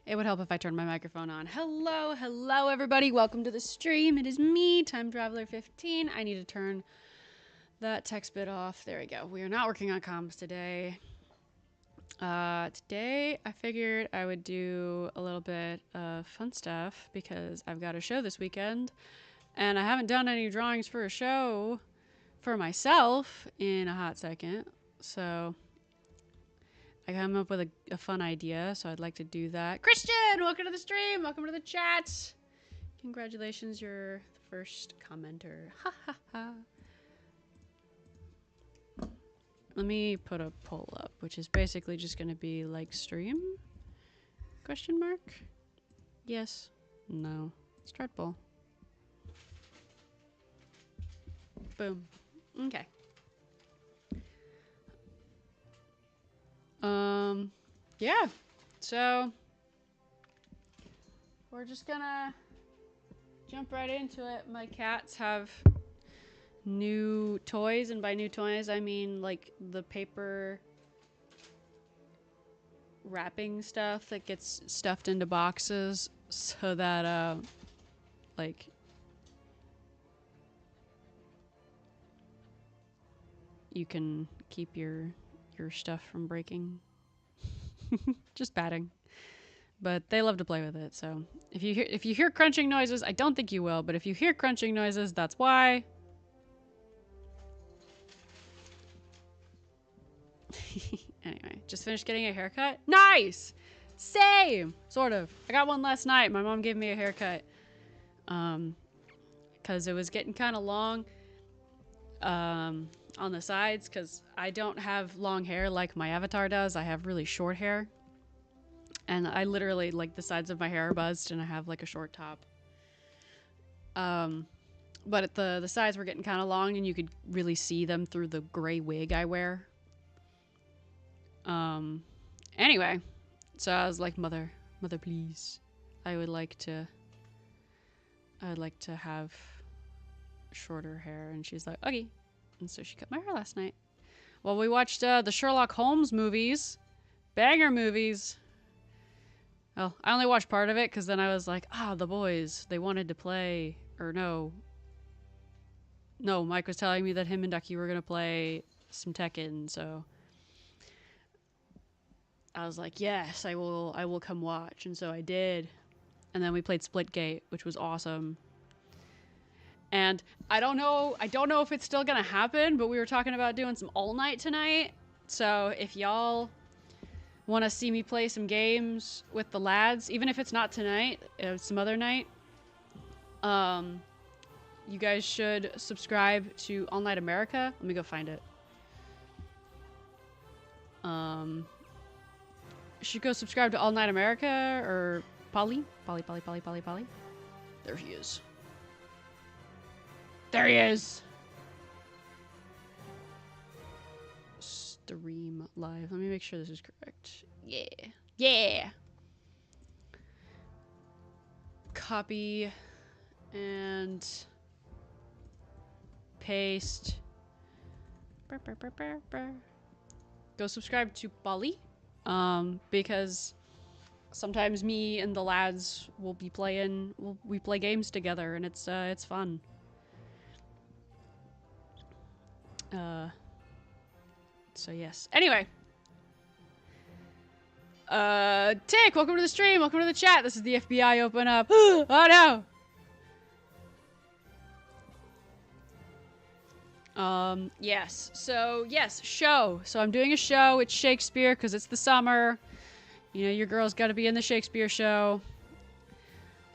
It would help if I turned my microphone on. Hello, hello everybody. Welcome to the stream. It is me, Time Traveler 15. I need to turn that text bit off. There we go. We are not working on comms today. Today I figured I would do a little bit of fun stuff because I've got a show this weekend and I haven't done any drawings for a show for myself in a hot second. So I come up with a fun idea, so I'd like to do that. Christian, welcome to the stream. Welcome to the chat. Congratulations, you're the first commenter. Ha ha ha. Let me put a poll up, which is basically just going to be like stream? Question mark? Yes. No. Start poll. Boom. Okay. Yeah. So we're just gonna jump right into it. My cats have new toys, and by new toys I mean like the paper wrapping stuff that gets stuffed into boxes so that like you can keep your stuff from breaking. Just batting. But they love to play with it, so if you hear crunching noises, I don't think you will, but if you hear crunching noises, that's why. Anyway, just finished getting a haircut. Nice! Same! Sort of. I got one last night. My mom gave me a haircut. Because it was getting kind of long on the sides, because I don't have long hair like my avatar does. I have really short hair. And I literally, like, the sides of my hair are buzzed, and I have, like, a short top. But the sides were getting kind of long, and you could really see them through the gray wig I wear. Anyway, so I was like, mother, please, I would like to have shorter hair. And she's like, okay. And so she cut my hair last night. Well, we watched the Sherlock Holmes movies. Banger movies. Well, I only watched part of it because then I was like, the boys, they wanted to play. Or no, Mike was telling me that him and Ducky were going to play some Tekken, so I was like, yes, I will come watch. And so I did. And then we played Splitgate, which was awesome. And I don't know if it's still gonna happen, but we were talking about doing some all night tonight. So if y'all want to see me play some games with the lads, even if it's not tonight, some other night, you guys should subscribe to All Night America. Let me go find it. You should go subscribe to All Night America or Polly. There he is. There he is. Stream live. Let me make sure this is correct. Yeah. Copy and paste. Go subscribe to Polly. Because sometimes me and the lads will be playing, we play games together, and it's fun. So yes. Anyway. Tick, welcome to the stream, welcome to the chat. This is the FBI open up. Oh no! Yes. So, yes, show. So I'm doing a show. It's Shakespeare because it's the summer. You know, your girl's got to be in the Shakespeare show.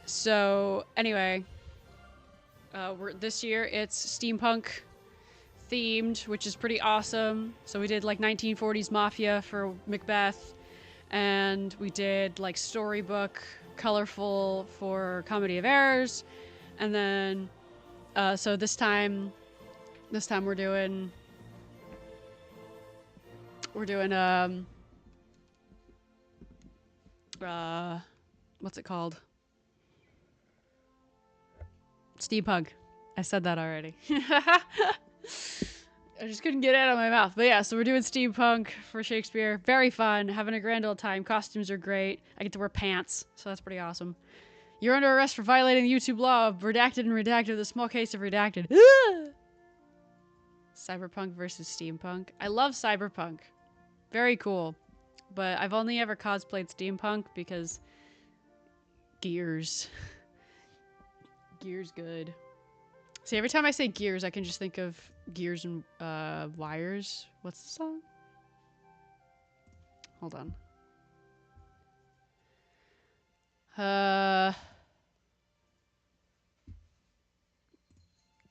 So, anyway. This year, it's steampunk themed, which is pretty awesome. So we did, like, 1940s Mafia for Macbeth. And we did, like, storybook, colorful for Comedy of Errors. And then, so this time we're doing what's it called? Steampunk. I said that already. I just couldn't get it out of my mouth. But yeah, so we're doing steampunk for Shakespeare. Very fun. Having a grand old time. Costumes are great. I get to wear pants, so that's pretty awesome. You're under arrest for violating the YouTube law of redacted and redacted, the small case of redacted. Cyberpunk versus steampunk. I love cyberpunk. Very cool. But I've only ever cosplayed steampunk because Gears. Gears good. See, every time I say Gears, I can just think of Gears and Wires. What's the song? Hold on.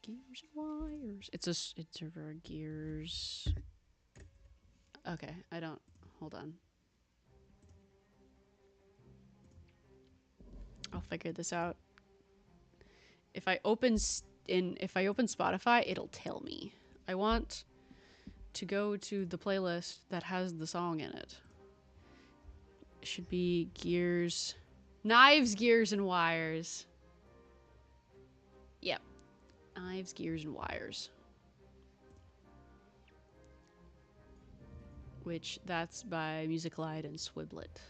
Gears and Wires. It's a Gears. Okay, I don't. Hold on. I'll figure this out. If I open Spotify, it'll tell me. I want to go to the playlist that has the song in it. It should be Gears, Knives, Gears, and Wires. Yep. Knives, Gears, and Wires. Which, that's by Musicalite and Swiblet.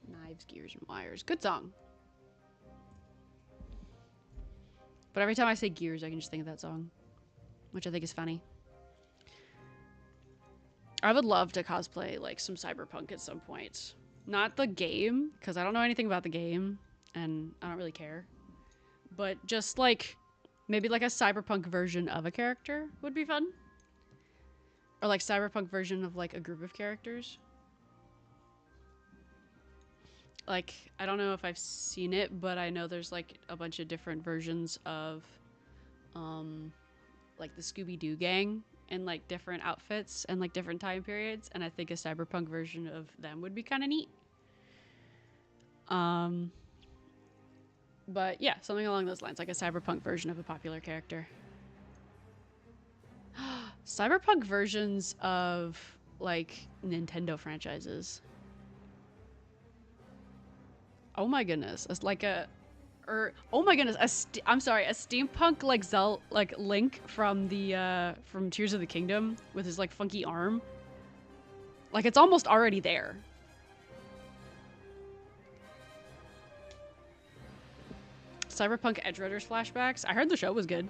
Knives, Gears, and Wires. Good song. But every time I say Gears, I can just think of that song. Which I think is funny. I would love to cosplay, like, some cyberpunk at some point. Not the game, because I don't know anything about the game. And I don't really care. But just, like, maybe, like, a cyberpunk version of a character would be fun. Or, like, cyberpunk version of, like, a group of characters. Like, I don't know if I've seen it, but I know there's, like, a bunch of different versions of, like, the Scooby-Doo gang in, like, different outfits and, like, different time periods, and I think a cyberpunk version of them would be kind of neat. But, yeah, something along those lines, like a cyberpunk version of a popular character. Cyberpunk versions of, like, Nintendo franchises. Oh my goodness, it's like a, oh my goodness, I'm sorry, a steampunk like Link from the from Tears of the Kingdom with his like funky arm. Like it's almost already there. Cyberpunk Edge Runners flashbacks. I heard the show was good.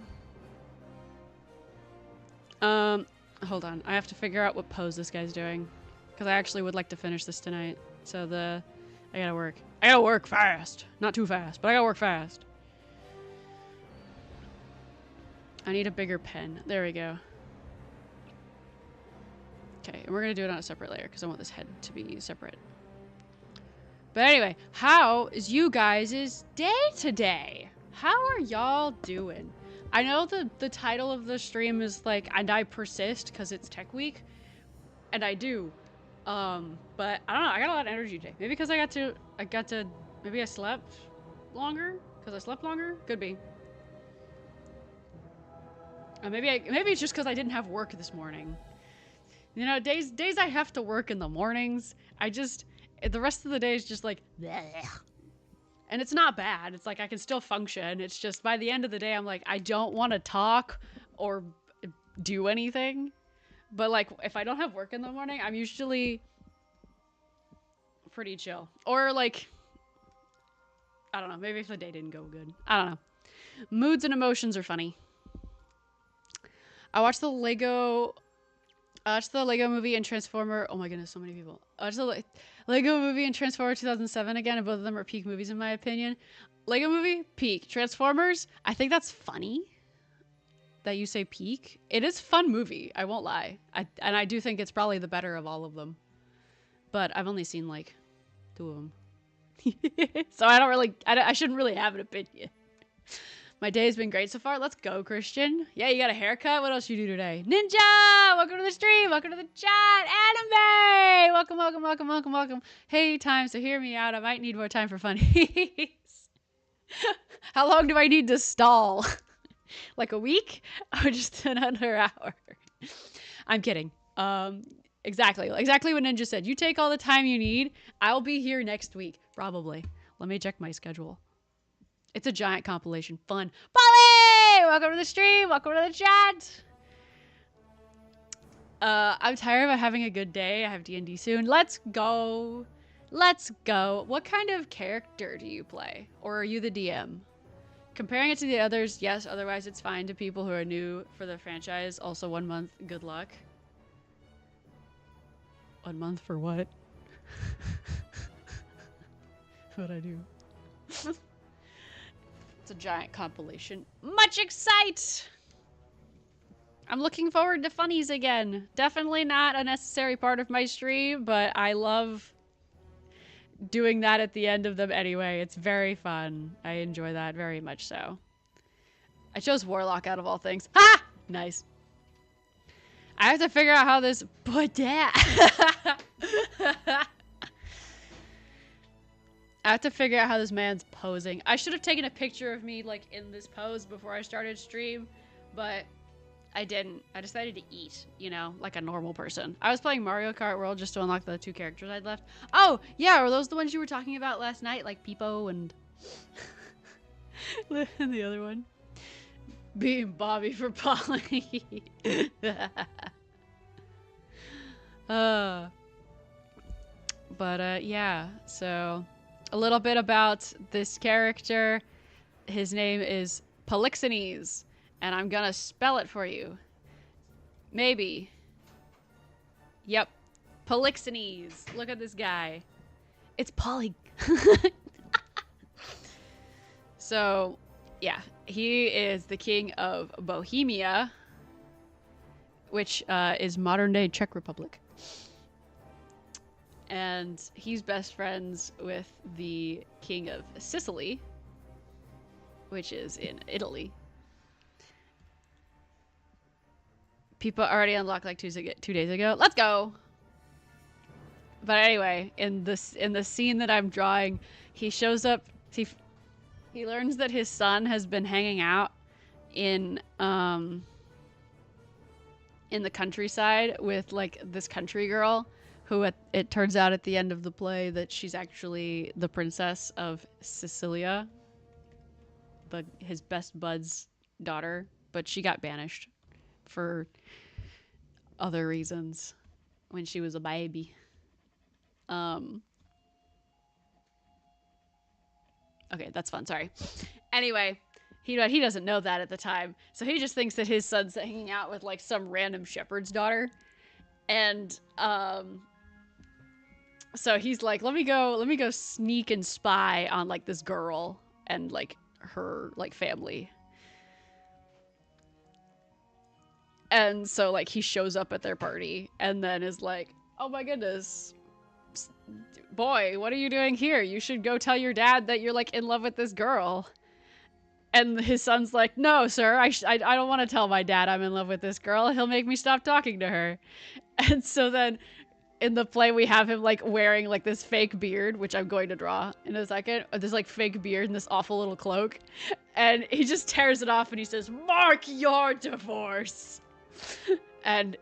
Hold on, I have to figure out what pose this guy's doing because I actually would like to finish this tonight. So I gotta work. I gotta work fast. Not too fast, but I gotta work fast. I need a bigger pen. There we go. Okay, and we're gonna do it on a separate layer because I want this head to be separate. But anyway, how is you guys' day today? How are y'all doing? I know the title of the stream is like, and I persist because it's tech week. And I do. But I don't know, I got a lot of energy today. Maybe because maybe I slept longer? Because I slept longer? Could be. Maybe it's just because I didn't have work this morning. You know, days I have to work in the mornings, the rest of the day is just like, bleh. And it's not bad. It's like I can still function. It's just by the end of the day, I'm like, I don't want to talk or do anything. But like, if I don't have work in the morning, I'm usually pretty chill. Or like, I don't know, maybe if the day didn't go good. I don't know. Moods and emotions are funny. I watched the Lego movie and Transformer. Oh my goodness, so many people. I watched the Lego movie and Transformer 2007 again, and both of them are peak movies in my opinion. Lego movie, peak. Transformers, I think that's funny that you say peak. It is a fun movie, I won't lie. And I do think it's probably the better of all of them. But I've only seen like 2 of them. So I shouldn't really have an opinion. My day's been great so far. Let's go, Christian. Yeah, you got a haircut? What else you do today? Ninja! Welcome to the stream. Welcome to the chat. Anime! Welcome, welcome, welcome, welcome, welcome. Hey, time, so hear me out. I might need more time for fun. How long do I need to stall? Like a week? Or just another hour? I'm kidding. Exactly what Ninja said. You take all the time you need. I'll be here next week, probably. Let me check my schedule. It's a giant compilation. Fun. Polly! welcome to the stream. Welcome to the chat. I'm tired of having a good day. I have D&D soon. Let's go. Let's go. What kind of character do you play? Or are you the DM? Comparing it to the others, yes. Otherwise, it's fine to people who are new for the franchise. Also, 1 month. Good luck. 1 month for what? What'd I do? It's a giant compilation. Much excite! I'm looking forward to funnies again. Definitely not a necessary part of my stream, but I love doing that at the end of them anyway. It's very fun. I enjoy that very much so. I chose Warlock out of all things. Ha! Nice. I have to figure out how this... I have to figure out how this man's posing. I should have taken a picture of me, like, in this pose before I started stream, but I didn't. I decided to eat, you know, like a normal person. I was playing Mario Kart World just to unlock the 2 characters I'd left. Oh, yeah, are those the ones you were talking about last night? Like Peepo and... and the other one? Being Bobby for Polly. Yeah, so... A little bit about this character. His name is Polixenes, and I'm gonna spell it for you. Maybe. Yep. Polixenes. Look at this guy. It's Polly. So, yeah. He is the king of Bohemia, which is modern-day Czech Republic. And he's best friends with the king of Sicily, which is in Italy. People already unlocked like 2 days ago. Let's go! But anyway, in the scene that I'm drawing, he shows up. He learns that his son has been hanging out in the countryside with like this country girl. Who it turns out at the end of the play that she's actually the princess of Sicilia, his best bud's daughter, but she got banished for other reasons when she was a baby. Okay, that's fun. Sorry. Anyway, he doesn't know that at the time, so he just thinks that his son's hanging out with like some random shepherd's daughter, and so he's like, let me go sneak and spy on like this girl and like her like family. And so like he shows up at their party and then is like, oh my goodness, boy, what are you doing here? You should go tell your dad that you're like in love with this girl. And his son's like, no, sir, I don't want to tell my dad I'm in love with this girl. He'll make me stop talking to her. And so then in the play, we have him like wearing like this fake beard, which I'm going to draw in a second. This like fake beard and this awful little cloak. And he just tears it off and he says, mark your divorce. And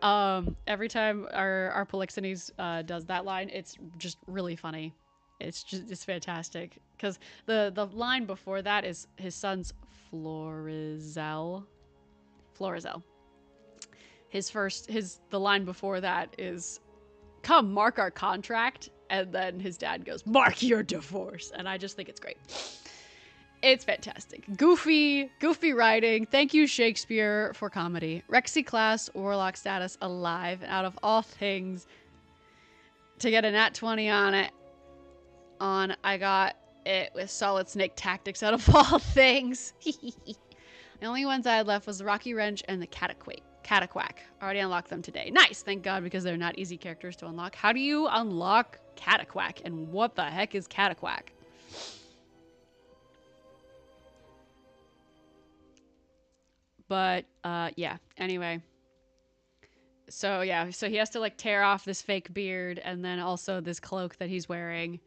every time our Polixenes does that line, it's just really funny. It's fantastic. Because the line before that is his son's Florizel. The line before that is, come mark our contract, and then his dad goes, mark your divorce. And I just think it's great. It's fantastic. Goofy writing. Thank you, Shakespeare, for comedy. Rexy class, warlock status, alive. And out of all things, to get a nat 20 on it, I got it with solid snake tactics out of all things. The only ones I had left was the Rocky Wrench and the Cataquack. Already unlocked them today. Nice, thank God, because they're not easy characters to unlock. How do you unlock Cataquack? And what the heck is Cataquack? But, yeah, anyway. So, yeah, so he has to, like, tear off this fake beard and then also this cloak that he's wearing.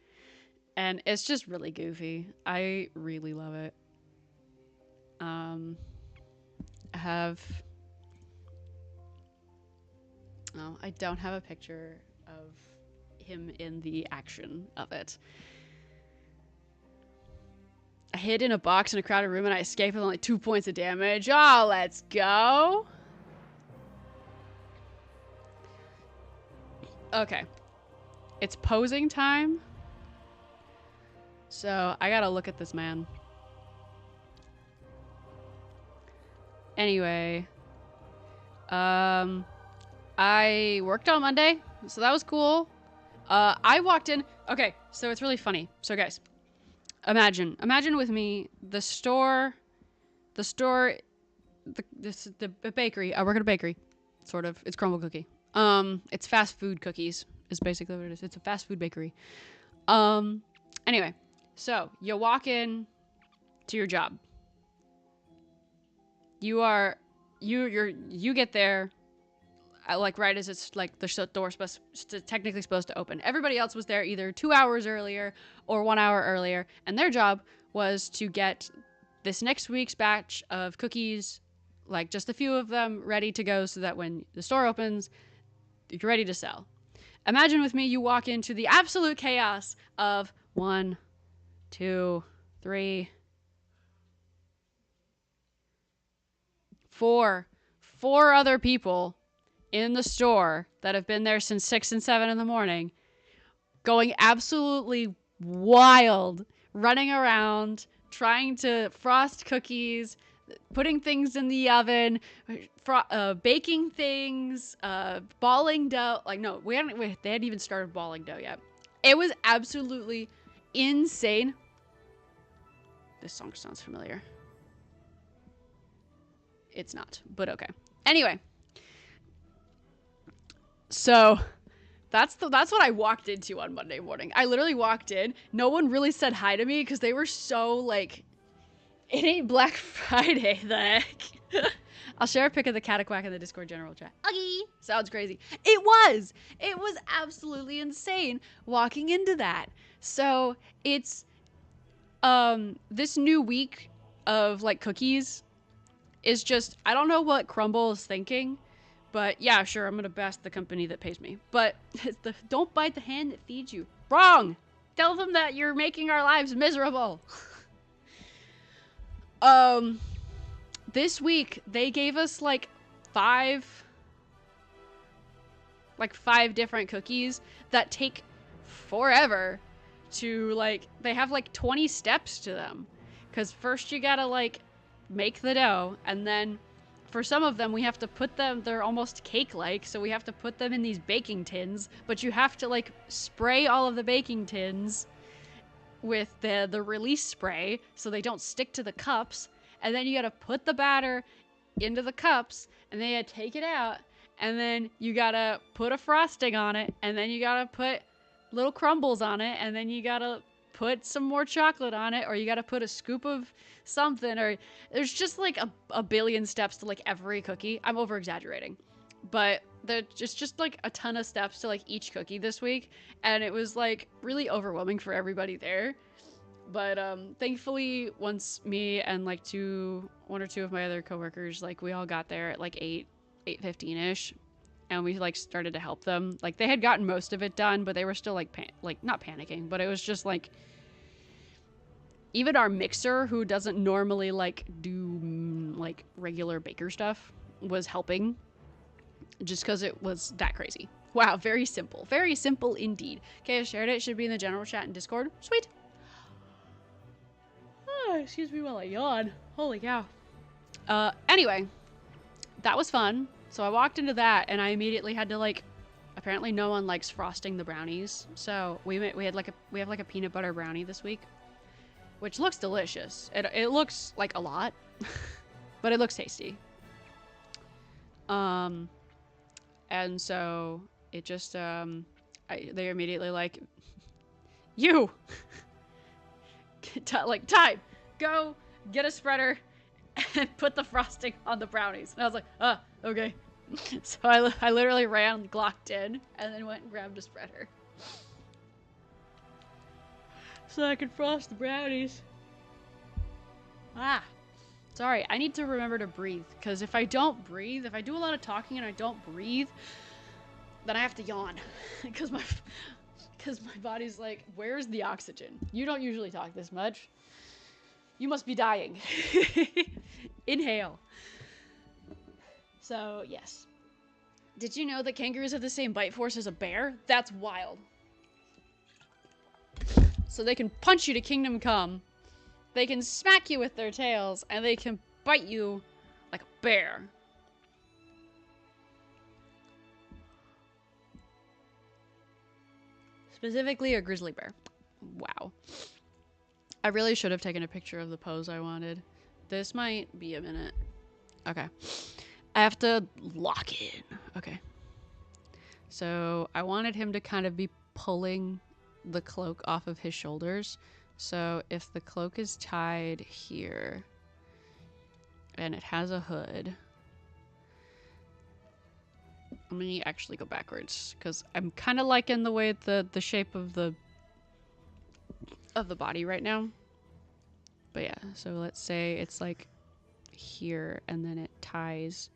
And it's just really goofy. I really love it. I don't have a picture of him in the action of it. I hid in a box in a crowded room and I escaped with only 2 points of damage. Oh, let's go. Okay. It's posing time. So I gotta look at this man. Anyway. I worked on Monday, so that was cool. I walked in. Okay, so it's really funny. So guys, imagine with me the bakery. I work at a bakery, sort of. It's crumble cookie. It's fast food cookies is basically what it is. It's a fast food bakery. Anyway, so you walk in to your job. You get there. Like right as it's like the door technically supposed to open. Everybody else was there either 2 hours earlier or 1 hour earlier, and their job was to get this next week's batch of cookies, like just a few of them, ready to go so that when the store opens, you're ready to sell. Imagine with me, you walk into the absolute chaos of 1, 2, 3, 4 other people in the store that have been there since 6 and 7 in the morning, going absolutely wild, running around, trying to frost cookies, putting things in the oven, baking things, balling dough. Like, no, they hadn't even started balling dough yet. It was absolutely insane. This song sounds familiar. It's not, but okay. Anyway. So that's what I walked into on Monday morning. I literally walked in. No one really said hi to me because they were so like, it ain't Black Friday, the heck. I'll share a pic of the cataquack in the Discord general chat. Okay. Sounds crazy. It was absolutely insane walking into that. So it's this new week of like cookies is just, I don't know what Crumble is thinking. But yeah, sure, I'm gonna bash the company that pays me. But don't bite the hand that feeds you. Wrong! Tell them that you're making our lives miserable. This week they gave us like five different cookies that take forever to like, they have like 20 steps to them. Cause first you gotta like make the dough, and then for some of them, we have to put them, they're almost cake-like, so we have to put them in these baking tins, but you have to, like, spray all of the baking tins with the release spray so they don't stick to the cups, and then you gotta put the batter into the cups, and then you gotta take it out, and then you gotta put a frosting on it, and then you gotta put little crumbles on it, and then you gotta put some more chocolate on it, or you gotta put a scoop of something, or there's just like a billion steps to like every cookie. I'm over exaggerating, but there's just like a ton of steps to like each cookie this week, and it was like really overwhelming for everybody there. But thankfully, once me and like one or two of my other coworkers, like we all got there at like 8:15ish, and we like started to help them. Like they had gotten most of it done, but they were still like not panicking, but it was just like, even our mixer, who doesn't normally like do like regular baker stuff, was helping just because it was that crazy. Wow, very simple indeed. Okay, I shared it. It should be in the general chat and Discord. Sweet. Oh, excuse me while I yawn. Holy cow. Anyway, that was fun. So I walked into that and I immediately had to like, apparently no one likes frosting the brownies, so we have like a peanut butter brownie this week, which looks delicious. It looks like a lot, but it looks tasty. And so it just they're immediately like, you like, time, go get a spreader and put the frosting on the brownies. And I was like, okay. So I literally ran, glocked in, and then went and grabbed a spreader so I could frost the brownies. Sorry, I need to remember to breathe, because if I don't breathe, if I do a lot of talking and I don't breathe, then I have to yawn, because my body's like, where's the oxygen? You don't usually talk this much. You must be dying. Inhale. So, yes. Did you know that kangaroos have the same bite force as a bear? That's wild. So they can punch you to kingdom come. They can smack you with their tails, and they can bite you like a bear. Specifically a grizzly bear. Wow. I really should have taken a picture of the pose I wanted. This might be a minute. Okay. I have to lock in. Okay. So I wanted him to kind of be pulling the cloak off of his shoulders. So if the cloak is tied here and it has a hood, I'm gonna actually go backwards because I'm kind of liking the way the shape of the body right now. But yeah, so let's say it's like here and then it ties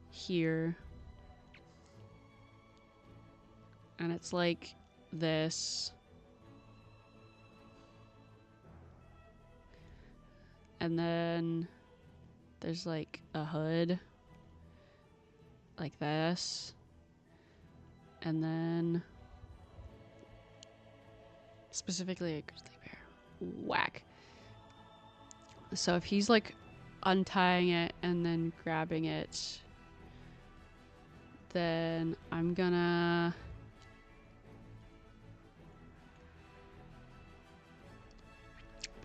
here. And it's like this. And then there's like a hood. Like this. And then specifically a grizzly bear. Whack. So if he's like untying it and then grabbing it, then I'm gonna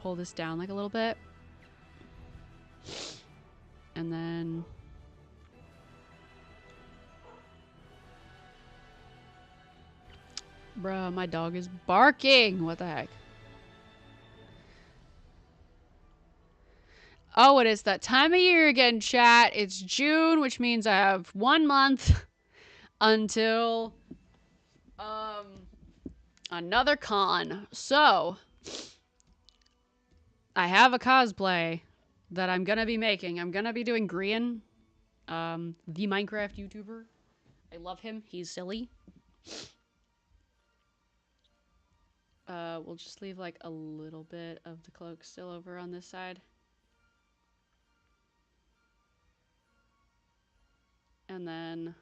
pull this down like a little bit. And then bruh, my dog is barking. What the heck? Oh, it is that time of year again, chat. It's June, which means I have 1 month until another con. So I have a cosplay that I'm gonna be making. I'm gonna be doing Grian, the Minecraft YouTuber. I love him. He's silly. We'll just leave like a little bit of the cloak still over on this side. And then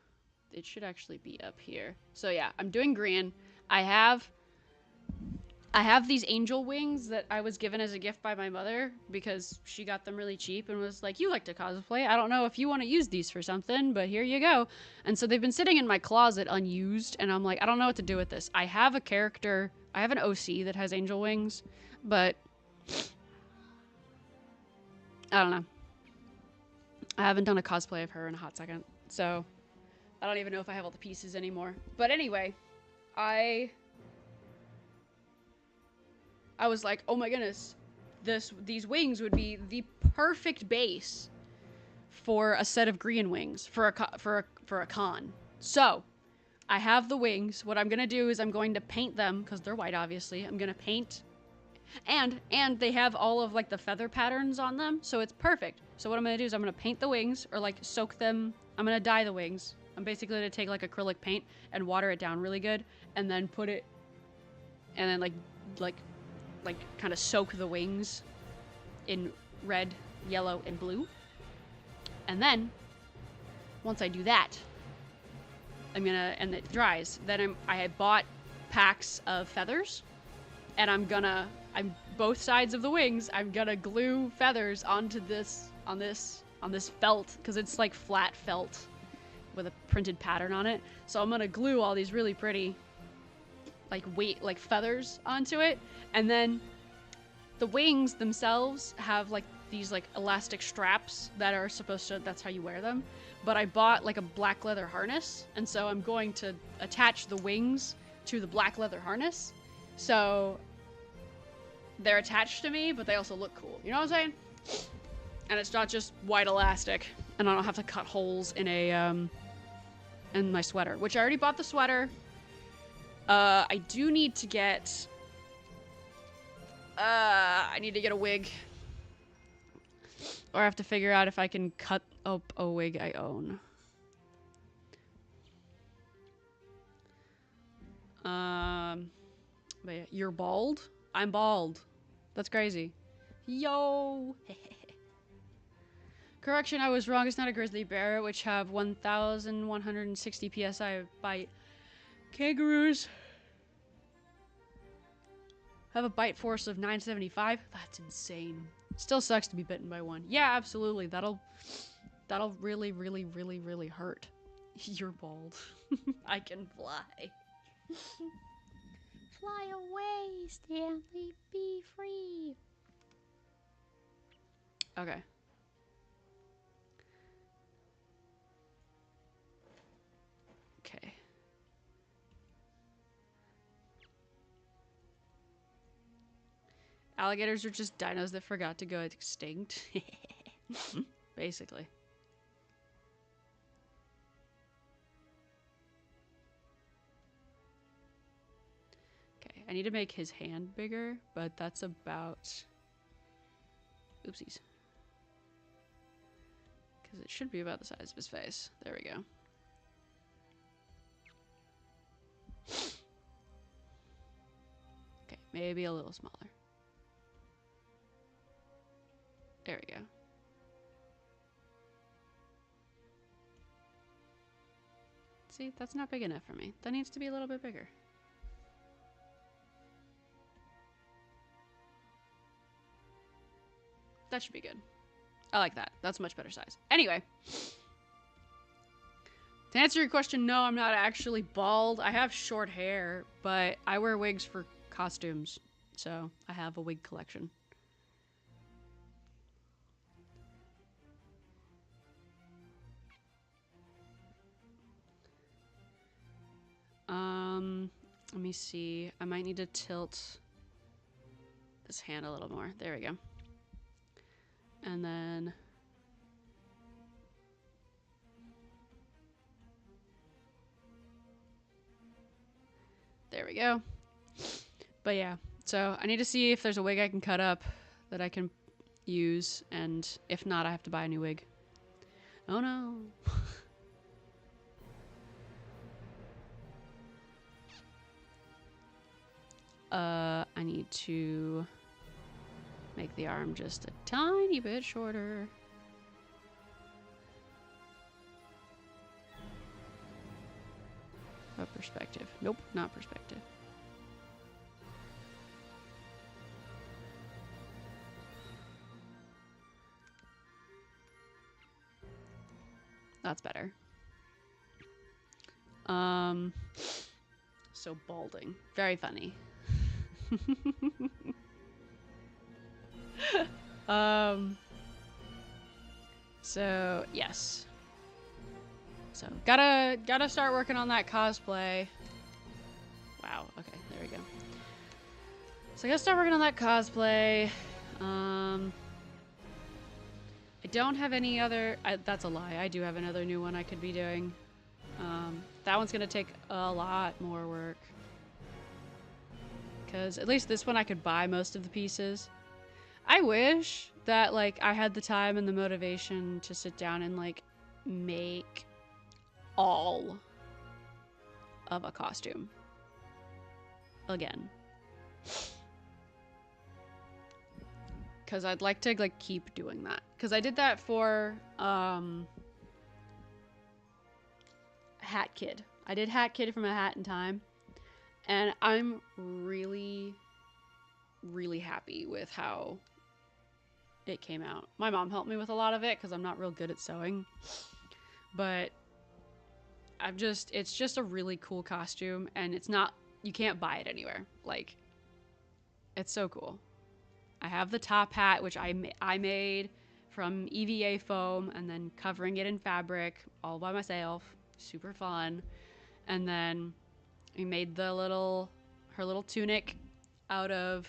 it should actually be up here. So yeah, I'm doing Grian. I have these angel wings that I was given as a gift by my mother because she got them really cheap and was like, you like to cosplay. I don't know if you want to use these for something, but here you go. And so they've been sitting in my closet unused, and I'm like, I don't know what to do with this. I have a character, I have an OC that has angel wings, but I don't know. I haven't done a cosplay of her in a hot second, so I don't even know if I have all the pieces anymore. But anyway, I was like, oh my goodness, these wings would be the perfect base for a set of green wings for a con. So I have the wings. What I'm gonna do is I'm going to paint them because they're white, obviously. I'm gonna paint, and they have all of like the feather patterns on them, so it's perfect. So what I'm gonna do is I'm gonna paint the wings, or like soak them. I'm gonna dye the wings. I'm basically gonna take like acrylic paint and water it down really good, and then put it, and then like kind of soak the wings in red, yellow, and blue. And then once I do that, I'm gonna, and it dries, then I had bought packs of feathers, and I'm both sides of the wings, I'm gonna glue feathers onto this, on this felt, because it's like flat felt with a printed pattern on it. So I'm gonna glue all these really pretty like feathers onto it, and then the wings themselves have like these like elastic straps that are supposed to, that's how you wear them. But I bought like a black leather harness, and so I'm going to attach the wings to the black leather harness, so they're attached to me, but they also look cool. You know what I'm saying? And it's not just white elastic, and I don't have to cut holes in in my sweater, which I already bought the sweater. I do need to get, I need to get a wig. Or I have to figure out if I can cut up a wig I own. But yeah, you're bald? I'm bald. That's crazy. Yo! Correction, I was wrong. It's not a grizzly bear, which have 1,160 psi bite. Kangaroos have a bite force of 975. That's insane. Still sucks to be bitten by one. Yeah, absolutely. That'll really, really, really, really hurt. You're bald. I can fly. Fly away, Stanley. Be free. Okay. Okay. Alligators are just dinos that forgot to go extinct. Basically. Okay, I need to make his hand bigger, but that's about... Oopsies. Because it should be about the size of his face. There we go. Okay, maybe a little smaller. There we go. See, that's not big enough for me. That needs to be a little bit bigger. That should be good. I like that. That's a much better size. Anyway. To answer your question, no, I'm not actually bald. I have short hair, but I wear wigs for costumes. So I have a wig collection. Let me see. I might need to tilt this hand a little more. There we go. And then... There we go. But yeah, so I need to see if there's a wig I can cut up that I can use, and if not, I have to buy a new wig. Oh no. I need to make the arm just a tiny bit shorter. Oh, perspective. Nope, not perspective. That's better. So balding. Very funny. So yes. So gotta start working on that cosplay. Wow, okay, there we go. So I gotta start working on that cosplay. I don't have any other, that's a lie. I do have another new one I could be doing. That one's gonna take a lot more work. Because at least this one I could buy most of the pieces. I wish that like I had the time and the motivation to sit down and like make all of a costume again. Because I'd like to like keep doing that. Because I did that for Hat Kid. I did Hat Kid from A Hat in Time. And I'm really, really happy with how it came out. My mom helped me with a lot of it because I'm not real good at sewing. But it's just a really cool costume, and it's not, you can't buy it anywhere. Like, it's so cool. I have the top hat, which I made from EVA foam, and then covering it in fabric all by myself. Super fun. And then we made her little tunic out of,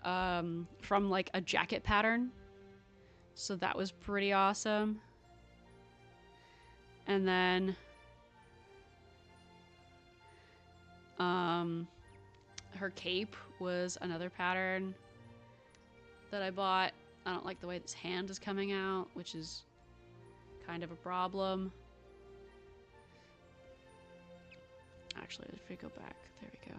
from like a jacket pattern. So that was pretty awesome. And then, her cape was another pattern that I bought. I don't like the way this hand is coming out, which is kind of a problem. Actually, if we go back, there we go.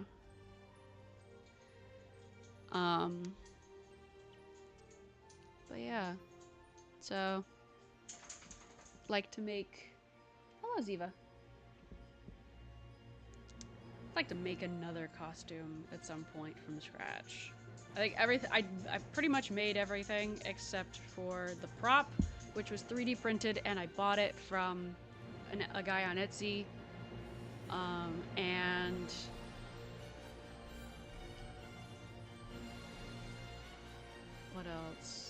yeah. So, like to make... Hello, Ziva. I'd like to make another costume at some point from scratch. I think everything... I pretty much made everything except for the prop, which was 3D printed, and I bought it from a guy on Etsy. And... what else?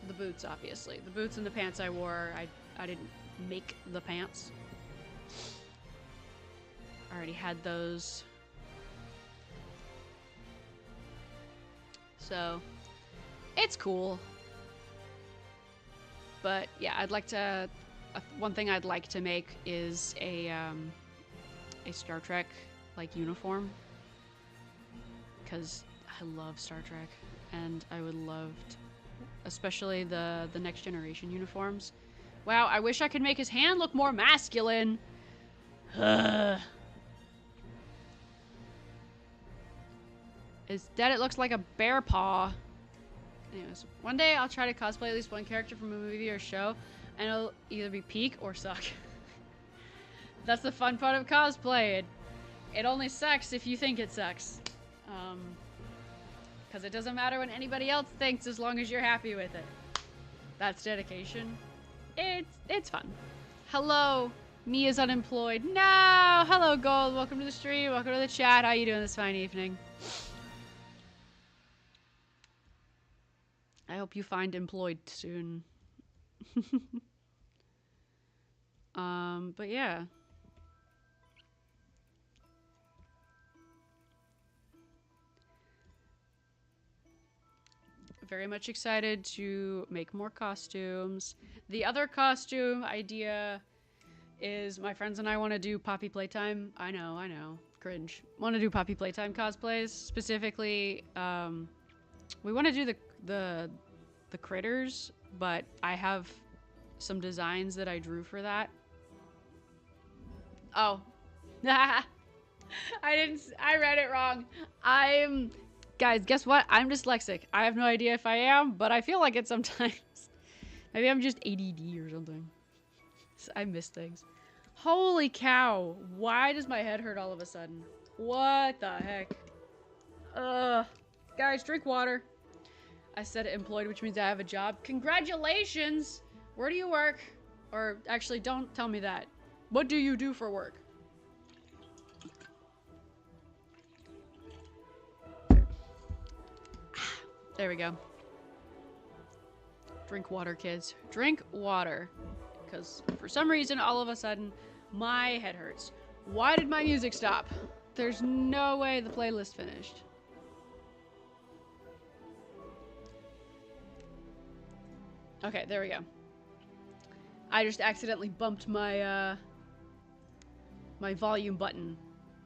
The boots, obviously. The boots and the pants I wore. I didn't make the pants. I already had those. So, it's cool. But yeah, I'd like to... one thing I'd like to make is a Star Trek, like, uniform. Because I love Star Trek. And I would love to... especially the Next Generation uniforms. Wow, I wish I could make his hand look more masculine. Instead, it looks like a bear paw. Anyways, one day I'll try to cosplay at least one character from a movie or show, and it'll either be peak or suck. That's the fun part of cosplay. It only sucks if you think it sucks. Because it doesn't matter what anybody else thinks as long as you're happy with it. That's dedication. It's fun. Hello, me is unemployed. No! Hello, Gold. Welcome to the stream. Welcome to the chat. How you doing this fine evening? I hope you find employed soon. But yeah. Very much excited to make more costumes. The other costume idea is my friends and I want to do Poppy Playtime. I know. Cringe. Want to do Poppy Playtime cosplays. Specifically, we want to do the critters, but I have some designs that I drew for that. Oh. I read it wrong. Guys, guess what? I'm dyslexic. I have no idea if I am, but I feel like it sometimes. Maybe I'm just ADD or something. I miss things. Holy cow. Why does my head hurt all of a sudden? What the heck? Guys, drink water. I said employed, which means I have a job. Congratulations! Where do you work? Or actually, don't tell me that. What do you do for work? There we go. Drink water, kids. Drink water. Because for some reason, all of a sudden, my head hurts. Why did my music stop? There's no way the playlist finished. Okay, there we go. I just accidentally bumped my my volume button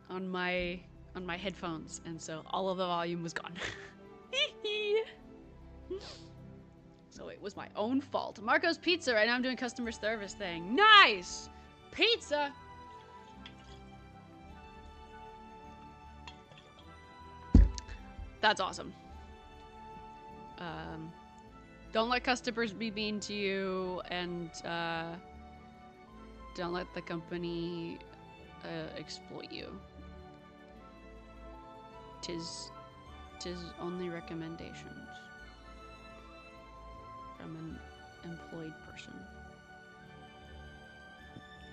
on my headphones, and so all of the volume was gone. So it was my own fault. Marco's Pizza. Right now I'm doing customer service thing. Nice! Pizza! That's awesome. Don't let customers be mean to you, and don't let the company exploit you. Tis only recommendations from an employed person.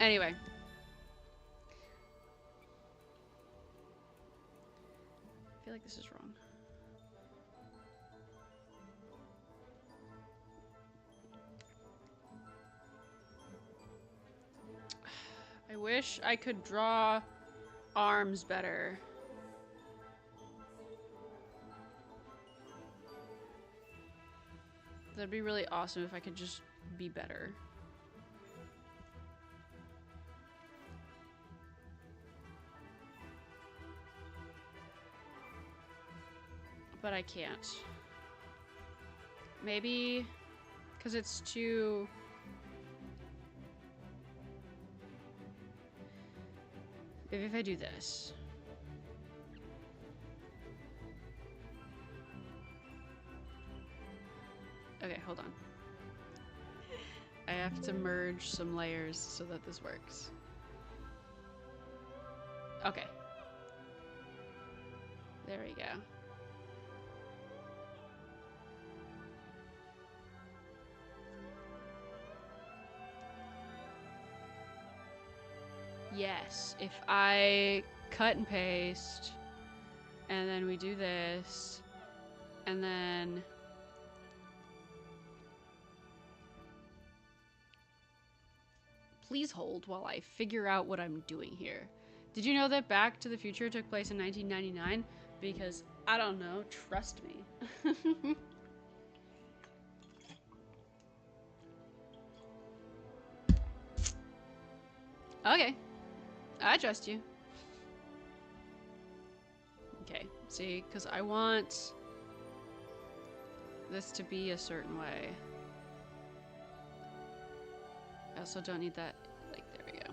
Anyway. I feel like this is wrong. I wish I could draw arms better. That'd be really awesome if I could just be better. But I can't. Maybe because it's too... Maybe if I do this. hold on. I have to merge some layers so that this works. Okay. There we go. Yes, if I cut and paste, and then we do this, and then please hold while I figure out what I'm doing here. Did you know that Back to the Future took place in 1999? Because I don't know, trust me. Okay, I trust you. Okay, see, because I want this to be a certain way. I also don't need that, like, there we go.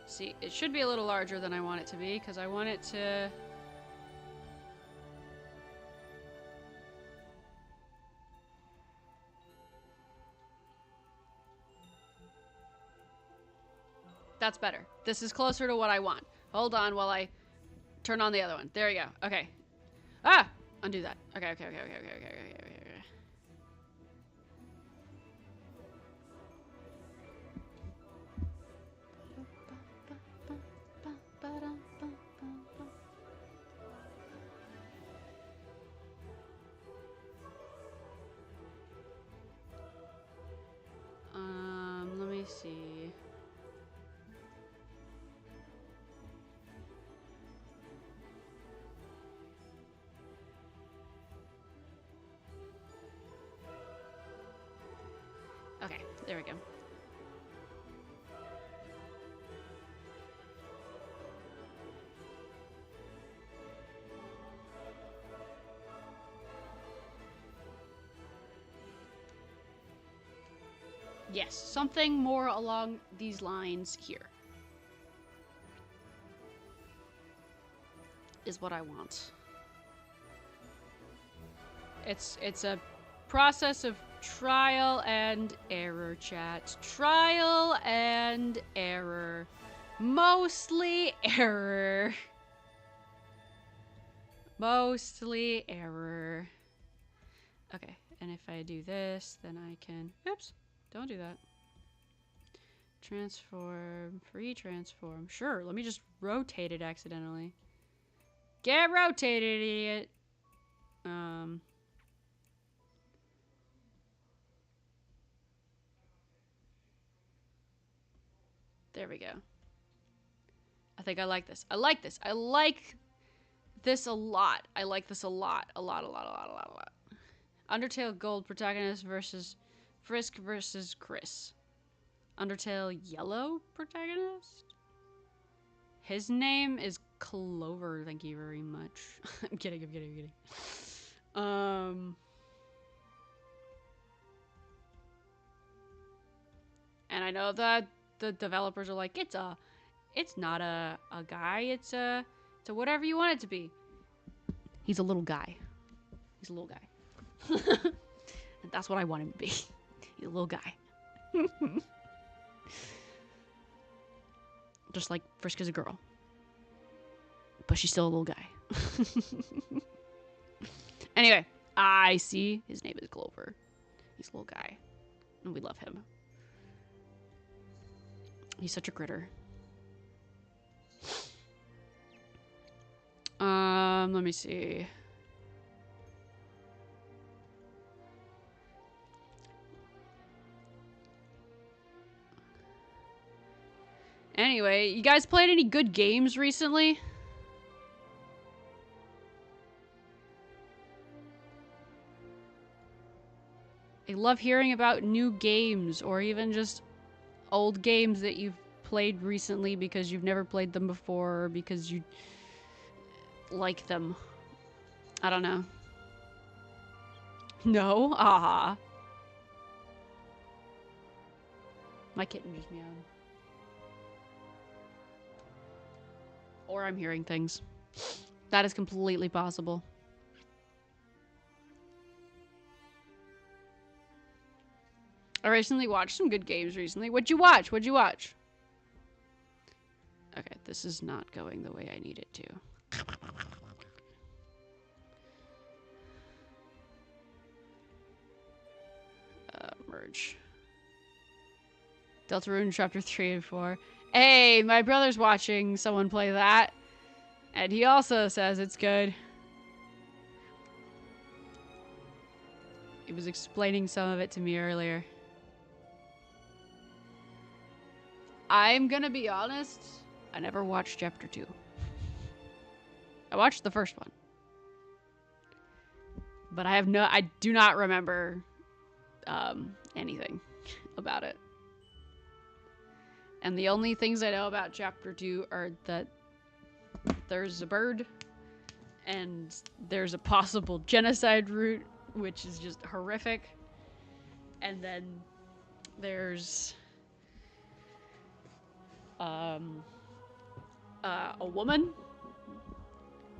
See, it should be a little larger than I want it to be, because I want it to... That's better. This is closer to what I want. Hold on while I turn on the other one. There we go. Okay. Ah! Undo that. Okay, okay, okay, okay, okay, okay, okay, okay, okay. Let me see. Okay, there we go. Yes, something more along these lines here is what I want. It's a process of trial and error, chat. Trial and error. Mostly error. Mostly error. Okay, and if I do this, then I can... Oops, don't do that. Transform, free transform. Sure, let me just rotate it accidentally. Get rotated, idiot. There we go. I think I like this. I like this. I like this a lot. I like this a lot. A lot, a lot, a lot, a lot, a lot. Undertale Gold protagonist versus Frisk versus Chris. Undertale Yellow protagonist? His name is Clover, thank you very much. I'm kidding, I'm kidding, I'm kidding. And I know that the developers are like, it's not a guy, it's a whatever you want it to be. He's a little guy. He's a little guy. And that's what I want him to be. He's a little guy. Just like Frisk is a girl. But she's still a little guy. Anyway, I see. His name is Clover. He's a little guy. And we love him. He's such a critter. Let me see. Anyway, you guys played any good games recently? I love hearing about new games or even just old games that you've played recently because you've never played them before or because you like them. I don't know. No? Aha. My kitten just meowed. Or I'm hearing things. That is completely possible. I recently watched some good games recently. What'd you watch? What'd you watch? Okay, this is not going the way I need it to. Merge. Deltarune Chapter 3 and 4. Hey, my brother's watching someone play that. And he also says it's good. He was explaining some of it to me earlier. I'm gonna be honest, I never watched Chapter 2. I watched the first one. But I do not remember anything about it. And the only things I know about Chapter 2 are that there's a bird and there's a possible genocide route, which is just horrific. And then there's a woman.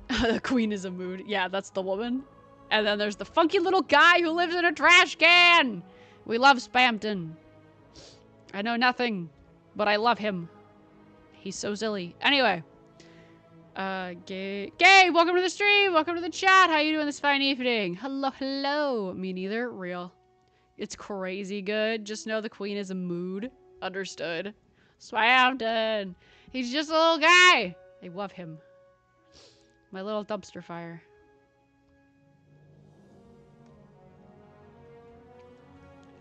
The queen is a mood. Yeah, that's the woman. And then there's the funky little guy who lives in a trash can. We love Spamton. I know nothing, but I love him. He's so silly. Anyway. Gay, welcome to the stream. Welcome to the chat. How you doing this fine evening? Hello, hello. Me neither. Real. It's crazy good. Just know the queen is a mood. Understood. Spamton. He's just a little guy. I love him. My little dumpster fire.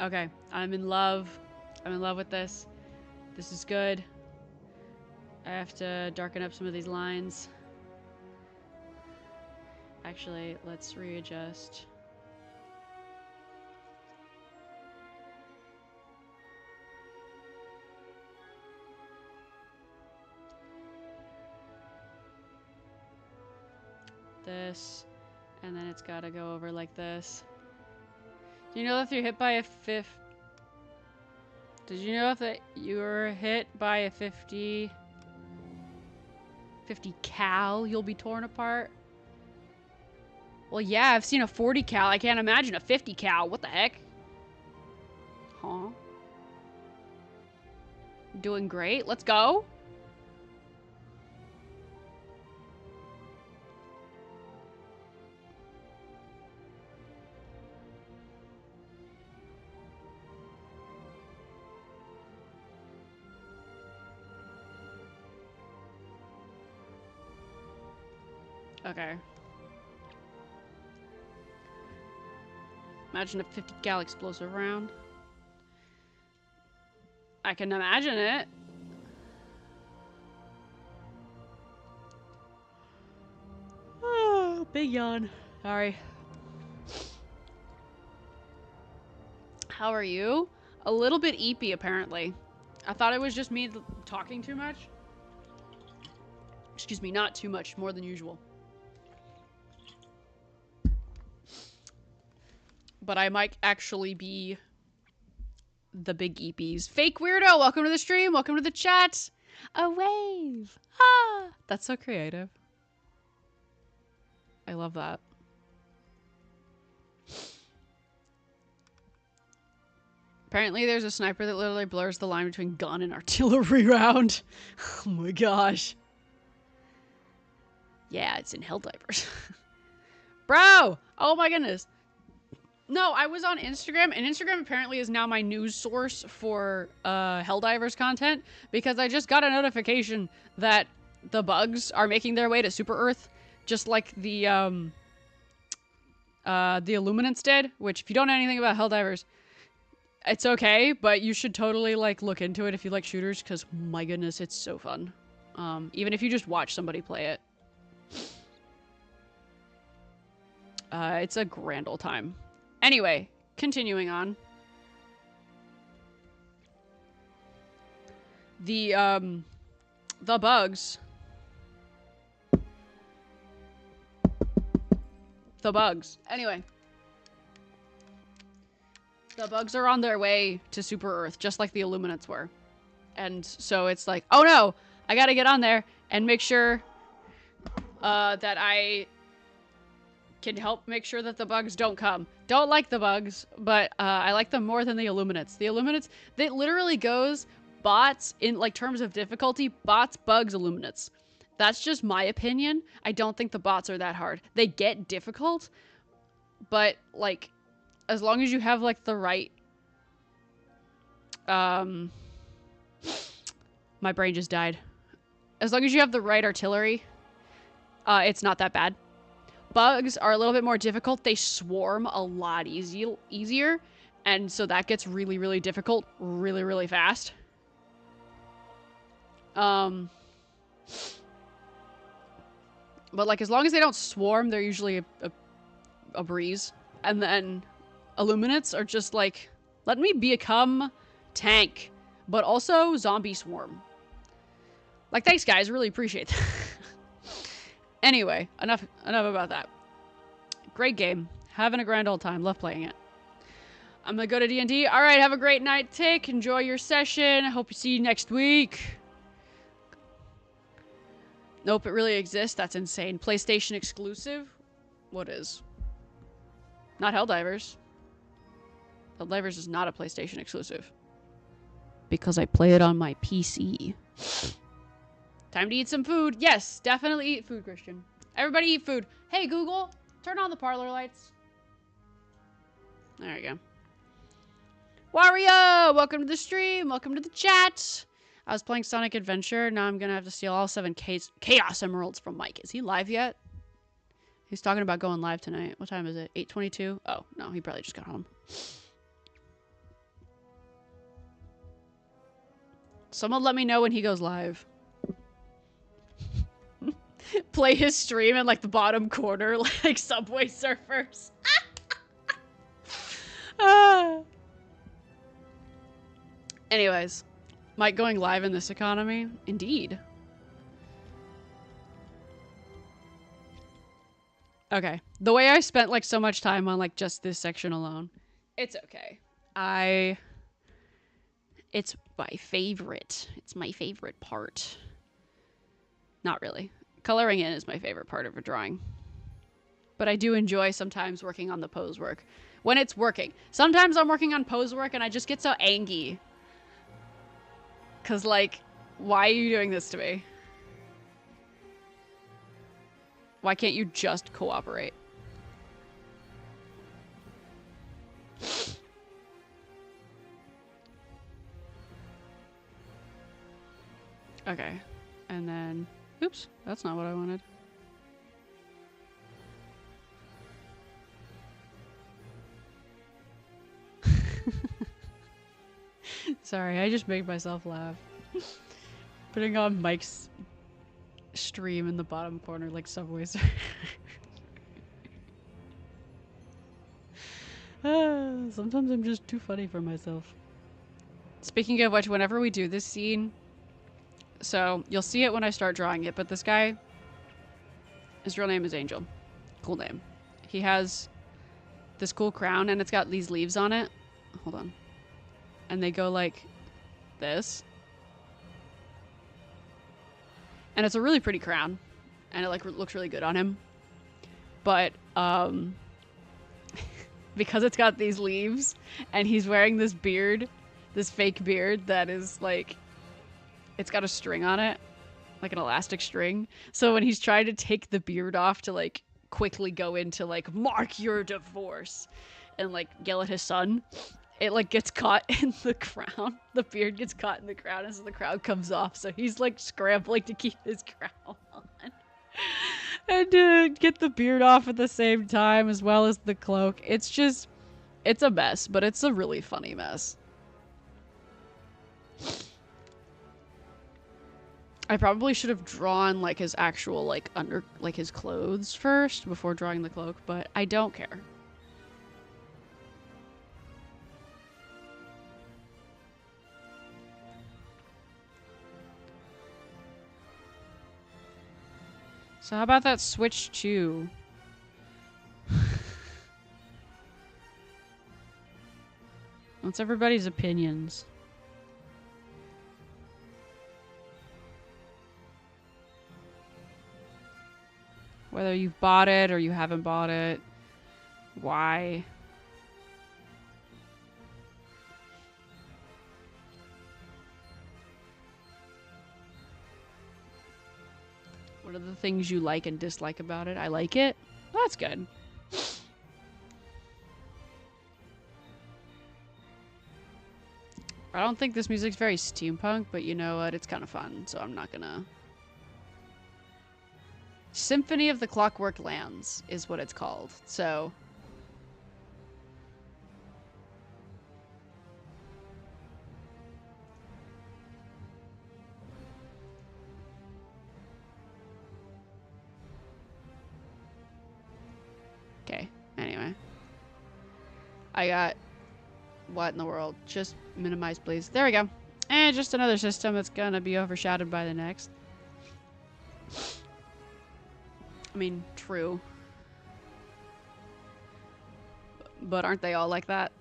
Okay, I'm in love. I'm in love with this. This is good. I have to darken up some of these lines. Actually, let's readjust. This, and then it's gotta go over like this. Do you know if you're hit by a Did you know if you were hit by a 50 cal, you'll be torn apart? Well, yeah, I've seen a 40 cal. I can't imagine a 50 cal. What the heck? Huh? Doing great. Let's go. Okay. Imagine a 50 cal explosive round. I can imagine it. Oh, big yawn. Sorry. How are you? A little bit eepy, apparently. I thought it was just me talking too much. Excuse me, not too much, more than usual. But I might actually be the big eepies. Fake weirdo, welcome to the stream, welcome to the chat. A wave. Ah, that's so creative. I love that. Apparently there's a sniper that literally blurs the line between gun and artillery round. Oh my gosh. Yeah, it's in Helldivers. Bro! Oh my goodness. No, I was on Instagram, and Instagram apparently is now my news source for Helldivers content, because I just got a notification that the bugs are making their way to Super Earth, just like the Illuminants did, which if you don't know anything about Helldivers, it's okay, but you should totally, like, look into it if you like shooters, because, my goodness, it's so fun. Even if you just watch somebody play it. It's a grand old time. Anyway, continuing on. The bugs. The bugs. Anyway. The bugs are on their way to Super Earth, just like the Illuminants were. And so it's like, oh no! I gotta get on there and make sure that I can help make sure that the bugs don't come. Don't like the bugs, but I like them more than the Illuminates. The Illuminates, they literally goes bots in like terms of difficulty, bots, bugs, Illuminates. That's just my opinion. I don't think the bots are that hard. They get difficult, but like as long as you have like the right my brain just died. As long as you have the right artillery, it's not that bad. Bugs are a little bit more difficult. They swarm a lot easier, and so that gets really, really difficult really, really fast. But like as long as they don't swarm, they're usually a breeze. And then Illuminates are just like, let me become tank, but also zombie swarm. Like, thanks guys, really appreciate that. Anyway, enough about that. Great game. Having a grand old time. Love playing it. I'm gonna go to D&D. All right, have a great night, Tick. Enjoy your session. I hope to see you next week. Nope, it really exists. That's insane. PlayStation exclusive? What is? Not Helldivers. Helldivers is not a PlayStation exclusive. Because I play it on my PC. Time to eat some food. Yes, definitely eat food, Christian. Everybody eat food. Hey, Google, turn on the parlor lights. There we go. Wario, welcome to the stream. Welcome to the chat. I was playing Sonic Adventure. Now I'm going to have to steal all 7 Chaos Emeralds from Mike. Is he live yet? He's talking about going live tonight. What time is it? 8:22? Oh, no, he probably just got home. Someone let me know when he goes live. Play his stream in like the bottom corner, like Subway Surfers. Anyways, Mike going live in this economy? Indeed. Okay. The way I spent like so much time on like just this section alone, it's okay. It's my favorite. It's my favorite part. Not really. Coloring in is my favorite part of a drawing. But I do enjoy sometimes working on the pose work. When it's working. Sometimes I'm working on pose work and I just get so angry. Cause like, why are you doing this to me? Why can't you just cooperate? Okay. And then... Oops, that's not what I wanted. Sorry, I just made myself laugh. Putting on Mike's stream in the bottom corner like Subway Surfers. Sometimes I'm just too funny for myself. Speaking of which, whenever we do this scene... So, you'll see it when I start drawing it, but this guy, his real name is Angel. Cool name. He has this cool crown, and it's got these leaves on it. Hold on. And they go like this. And it's a really pretty crown. And it like looks really good on him. But, because it's got these leaves, and he's wearing this beard, this fake beard that is like... It's got a string on it, like an elastic string. So when he's trying to take the beard off to like quickly go into like mark your divorce and like yell at his son, it like gets caught in the crown. The beard gets caught in the crown as the crown comes off. So he's like scrambling to keep his crown on and get the beard off at the same time as well as the cloak. It's just, it's a mess, but it's a really funny mess. I probably should have drawn like his actual like like his clothes first before drawing the cloak, but I don't care. So how about that switch to... What's everybody's opinions? Whether you've bought it or you haven't bought it. Why? What are the things you like and dislike about it? I like it. Well, that's good. I don't think this music's very steampunk, but you know what? It's kind of fun, so I'm not gonna... Symphony of the Clockwork Lands is what it's called, so... Okay, anyway. I got... What in the world? Just minimize, please. There we go. And just another system that's gonna be overshadowed by the next. I mean, true. But aren't they all like that?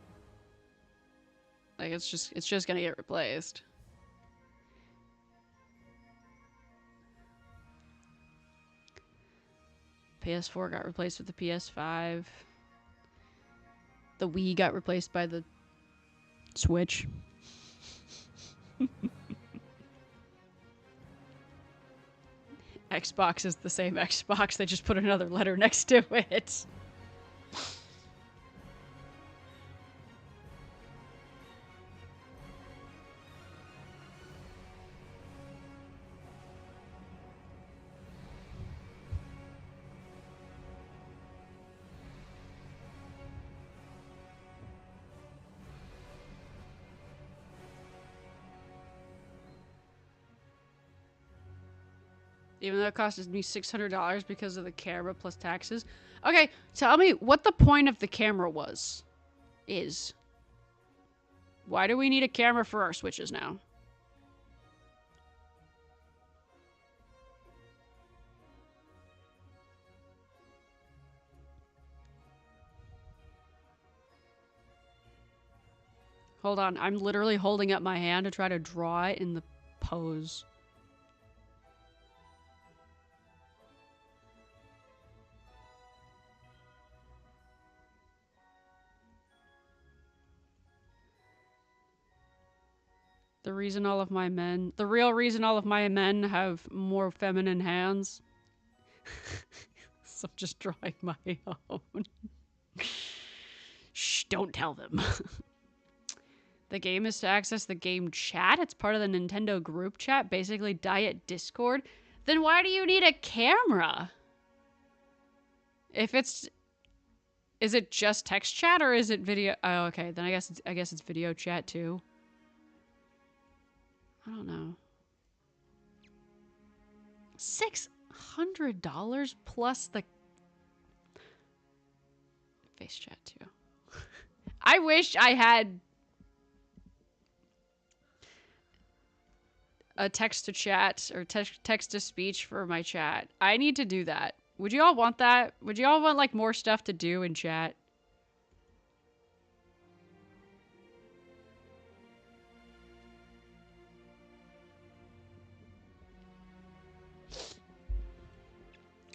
Like, it's just gonna get replaced. PS4 got replaced with the PS5. The Wii got replaced by the Switch. Xbox is the same Xbox, they just put another letter next to it. Even though it cost me $600 because of the camera plus taxes. Okay, tell me what the point of the camera is. Why do we need a camera for our Switches now? Hold on, I'm literally holding up my hand to try to draw it in the pose. The real reason all of my men have more feminine hands. So I'm just drawing my own. Shh, don't tell them. The game is to access the game chat. It's part of the Nintendo group chat, basically Diet Discord. Then why do you need a camera? If it's... Is it just text chat or is it video? Oh, okay. Then I guess it's video chat too. I don't know. $600 plus the face chat too. I wish I had a text to chat or text to speech for my chat. I need to do that. Would you all want that? Would you all want like more stuff to do in chat?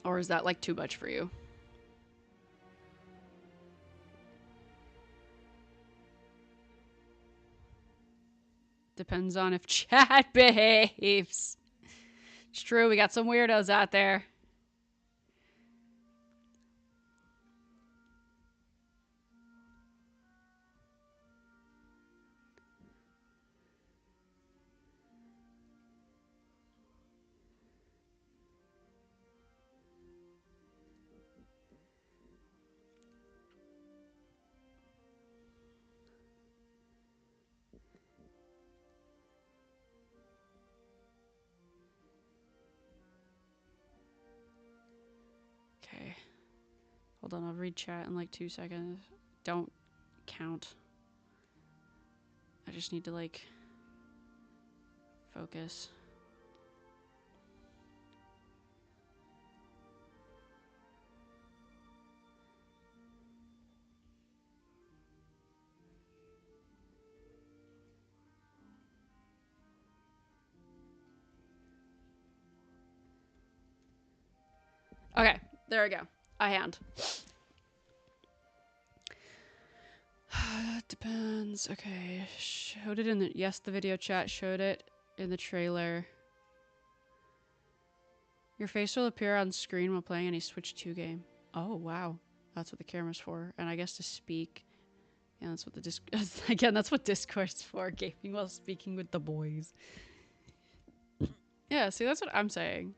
Or is that like too much for you? Depends on if chat behaves. It's true, we got some weirdos out there. Okay. Hold on, I'll read chat in like 2 seconds. Don't count. I just need to like focus. Okay. There we go. A hand. Depends. Okay. Showed it in the... Yes, the video chat showed it in the trailer. Your face will appear on screen while playing any Switch 2 game. Oh, wow. That's what the camera's for. And I guess to speak. Yeah, that's what the again, that's what Discord's for. Gaming while speaking with the boys. Yeah, see, that's what I'm saying.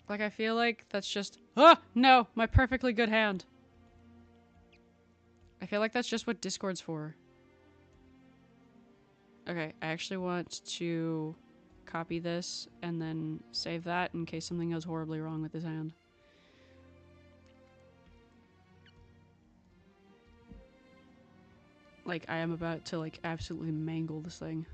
Like, I feel like that's just... Oh, no! My perfectly good hand. I feel like that's just what Discord's for. Okay, I actually want to copy this and then save that in case something goes horribly wrong with this hand. Like, I am about to, like, absolutely mangle this thing.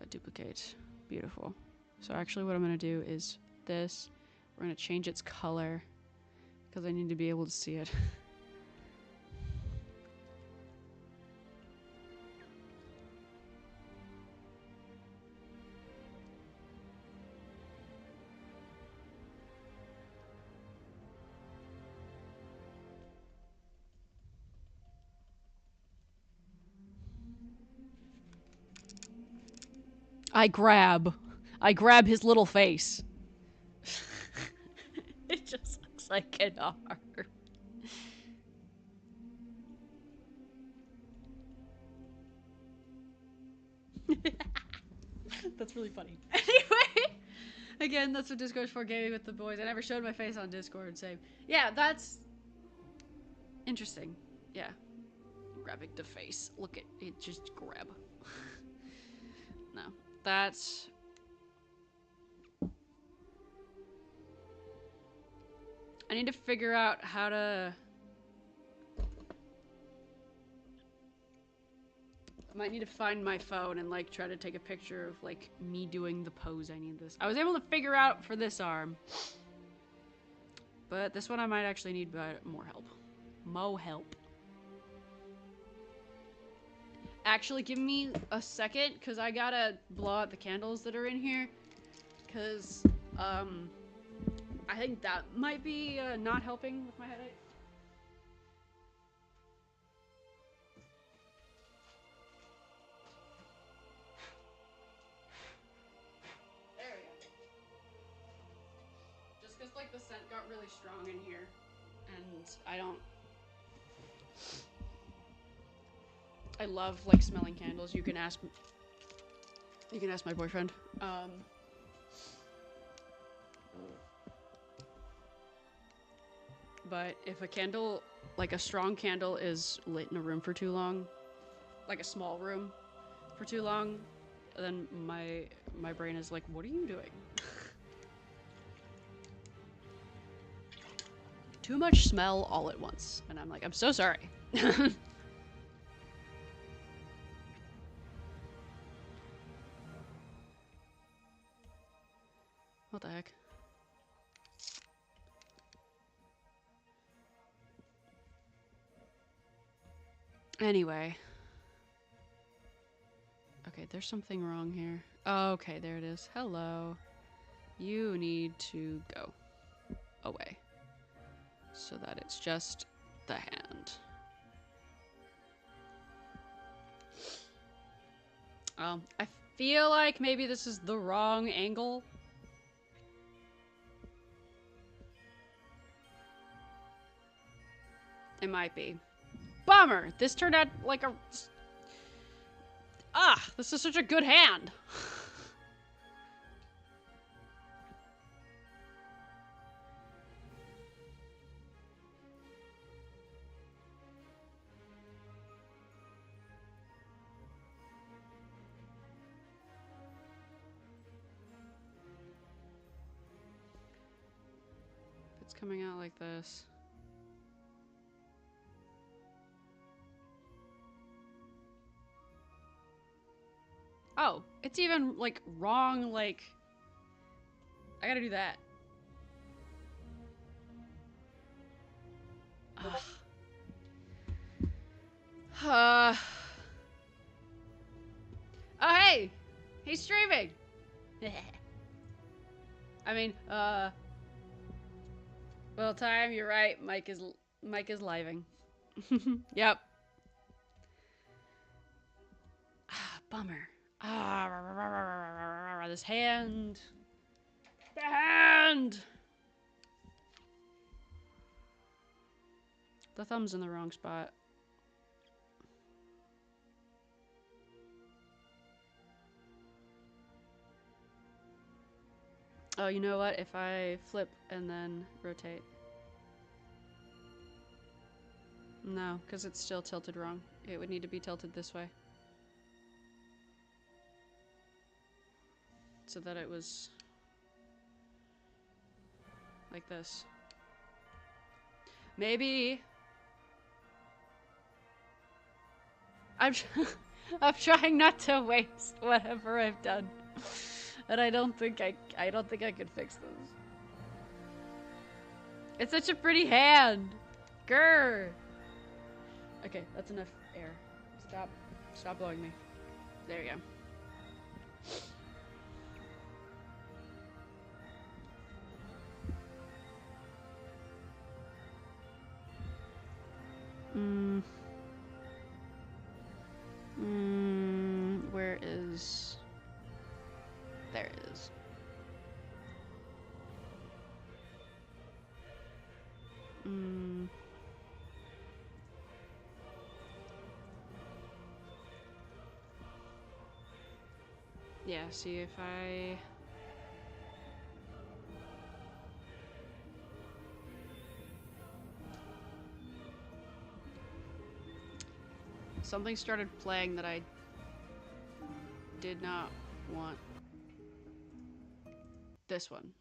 Duplicate. Beautiful. So actually what I'm going to do is this. We're going to change its color because I need to be able to see it. I grab his little face. It just looks like an arm. That's really funny. Anyway, again, that's what Discord's for, gaming with the boys. I never showed my face on Discord, same. Yeah, that's interesting. Yeah. Grabbing the face. Look at it, just grab. No, that's... I need to figure out how to... I might need to find my phone and like try to take a picture of like me doing the pose I need this. I was able to figure out for this arm. But this one I might actually need more help. Help. Actually, give me a second because I gotta blow out the candles that are in here. Because, I think that might be not helping with my headache. There we go. Just because, like, the scent got really strong in here. And I don't... I love, like, smelling candles. You can ask my boyfriend. But if a candle, like a strong candle, is lit in a room for too long, like a small room for too long, then my brain is like, what are you doing? Too much smell all at once. And I'm like, I'm so sorry. What the heck? Anyway. Okay, there's something wrong here. Oh, okay, there it is. Hello. You need to go away. So that it's just the hand. I feel like maybe this is the wrong angle. It might be. Bummer! This turned out like a... Ah! This is such a good hand! It's coming out like this. Oh, it's even, like, wrong, like... I gotta do that. Oh, hey! He's streaming! I mean, well, time, you're right. Mike is living. Yep. Ah, bummer. Ah, this hand. The hand! The thumb's in the wrong spot. Oh, you know what? If I flip and then rotate. No, because it's still tilted wrong. It would need to be tilted this way. So that it was like this. Maybe I'm trying not to waste whatever I've done. And I don't think I could fix this. It's such a pretty hand. Grr. Okay, that's enough air. Stop blowing me. There you go. Where is... There it is. Yeah, see if I... Something started playing that I did not want. This one.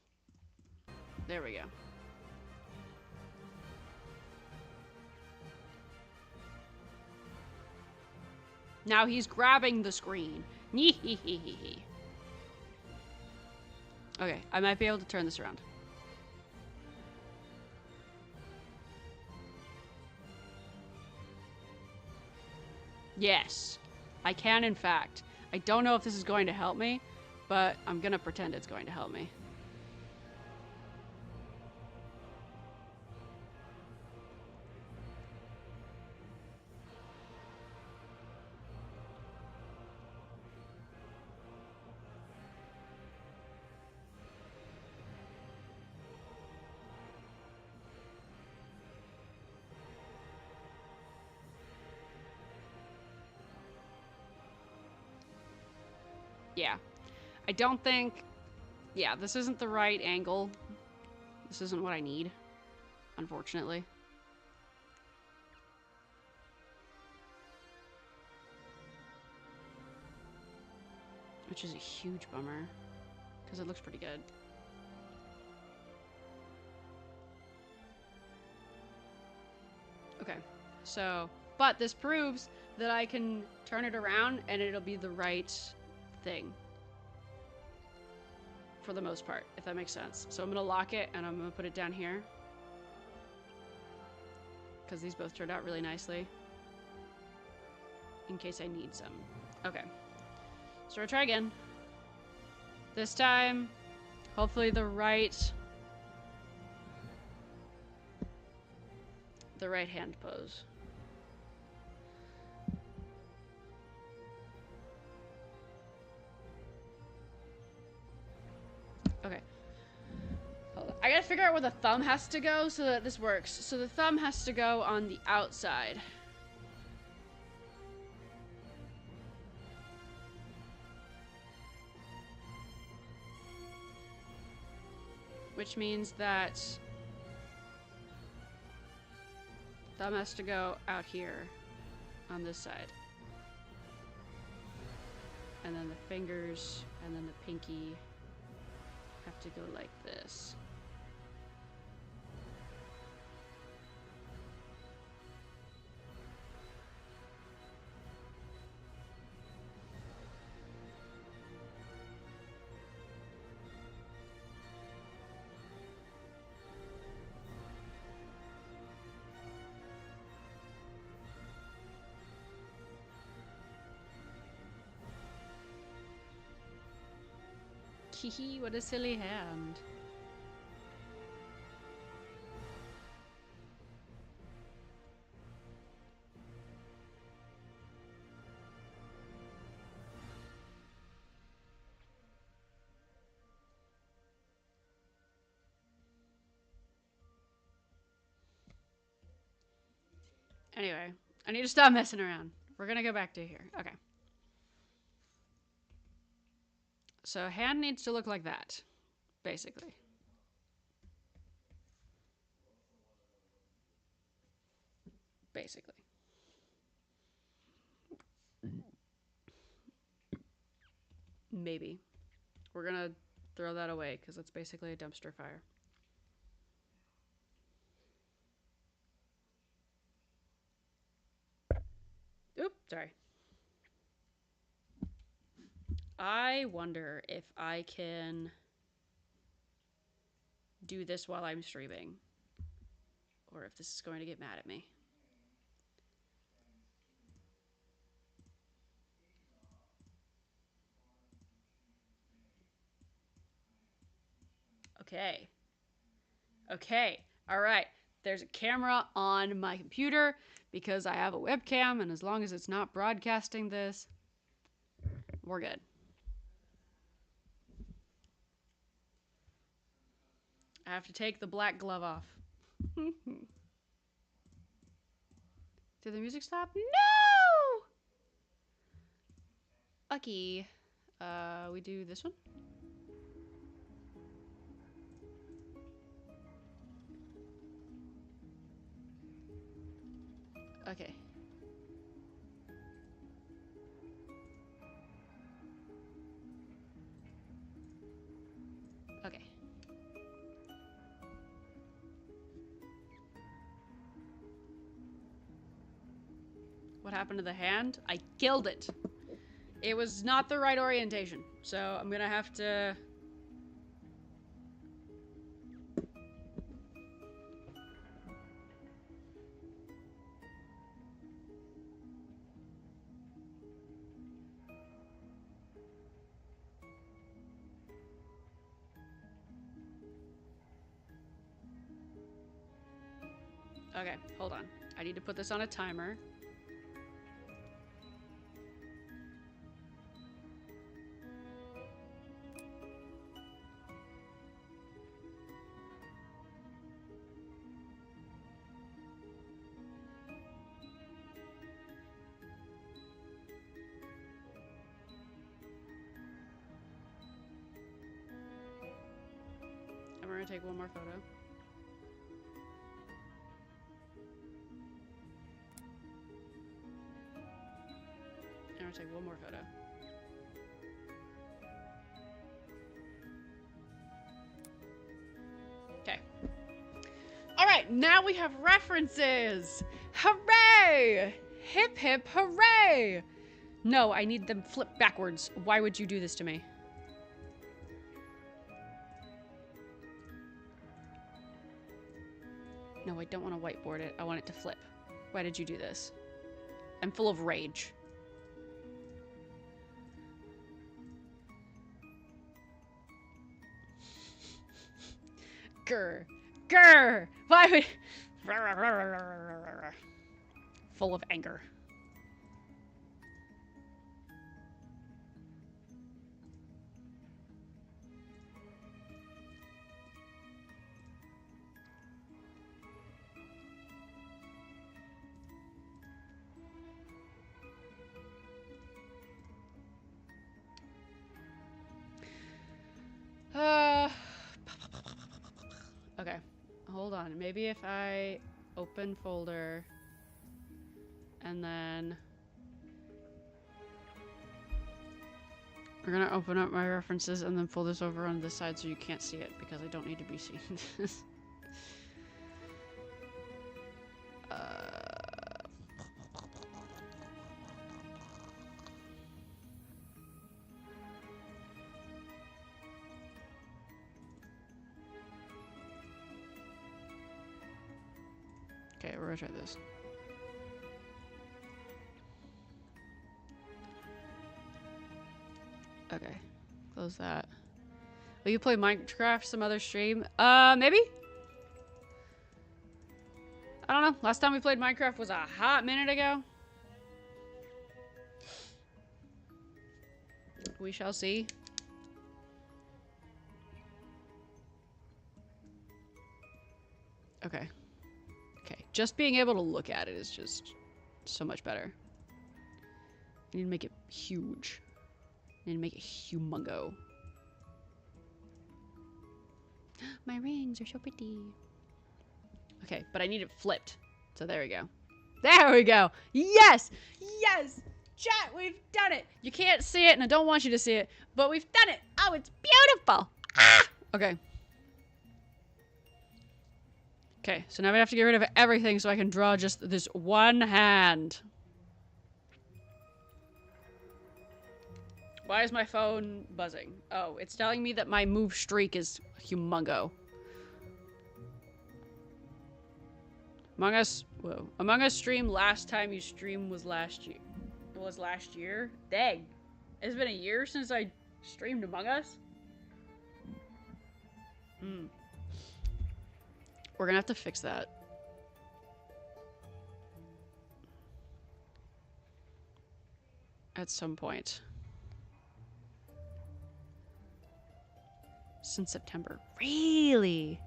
There we go. Now he's grabbing the screen. Okay, I might be able to turn this around. Yes, I can in fact. I don't know if this is going to help me, but I'm gonna pretend it's going to help me. Yeah. I don't think... Yeah, this isn't the right angle. This isn't what I need, unfortunately. Which is a huge bummer, because it looks pretty good. Okay, so... But this proves that I can turn it around and it'll be the right thing. For the most part, if that makes sense. So I'm gonna lock it and I'm gonna put it down here. Because these both turned out really nicely. In case I need some. Okay. So we'll try again. This time, hopefully the right hand pose. Okay. Hold on. I gotta figure out where the thumb has to go so that this works. So the thumb has to go on the outside. Which means that thumb has to go out here on this side. And then the fingers and then the pinky have to go like this. Hehe, what a silly hand. Anyway, I need to stop messing around. We're gonna go back to here. Okay. So hand needs to look like that, basically. Basically. Maybe. We're gonna throw that away because it's basically a dumpster fire. Oop, sorry. I wonder if I can do this while I'm streaming, or if this is going to get mad at me. Okay. Okay. All right. There's a camera on my computer because I have a webcam, and as long as it's not broadcasting this, we're good. I have to take the black glove off. Did the music stop? No! Lucky. We do this one? Okay. Okay. What happened to the hand? I killed it. It was not the right orientation, so I'm gonna have to... Okay, hold on. I need to put this on a timer. And we're gonna take one more photo. And we're gonna take one more photo. Okay. Alright, now we have references! Hooray! Hip hip hooray! No, I need them flipped backwards. Why would you do this to me? No, I don't want to whiteboard it. I want it to flip. Why did you do this? I'm full of rage. Grr. Grr! Why would... Full of anger. Okay, hold on. Maybe if I open folder and then we're gonna open up my references and then pull this over on this side so you can't see it because I don't need to be seeing this. Okay, we're gonna try this. Okay, close that. Will you play Minecraft some other stream? Maybe? I don't know. Last time we played Minecraft was a hot minute ago. We shall see. Okay. Okay. Just being able to look at it is just so much better. I need to make it huge. I need to make it humongo. My rings are so pretty. Okay, but I need it flipped. So there we go. There we go. Yes! Yes! Chat, we've done it! You can't see it, and I don't want you to see it, but we've done it! Oh, it's beautiful! Ah! Okay. Okay, so now we have to get rid of everything so I can draw just this one hand. Why is my phone buzzing? Oh, it's telling me that my move streak is humongo. Among Us, whoa. Among Us stream last time you streamed was last year. It was last year? Dang. It's been a year since I streamed Among Us? Hmm. We're gonna have to fix that. At some point. Since September. Really?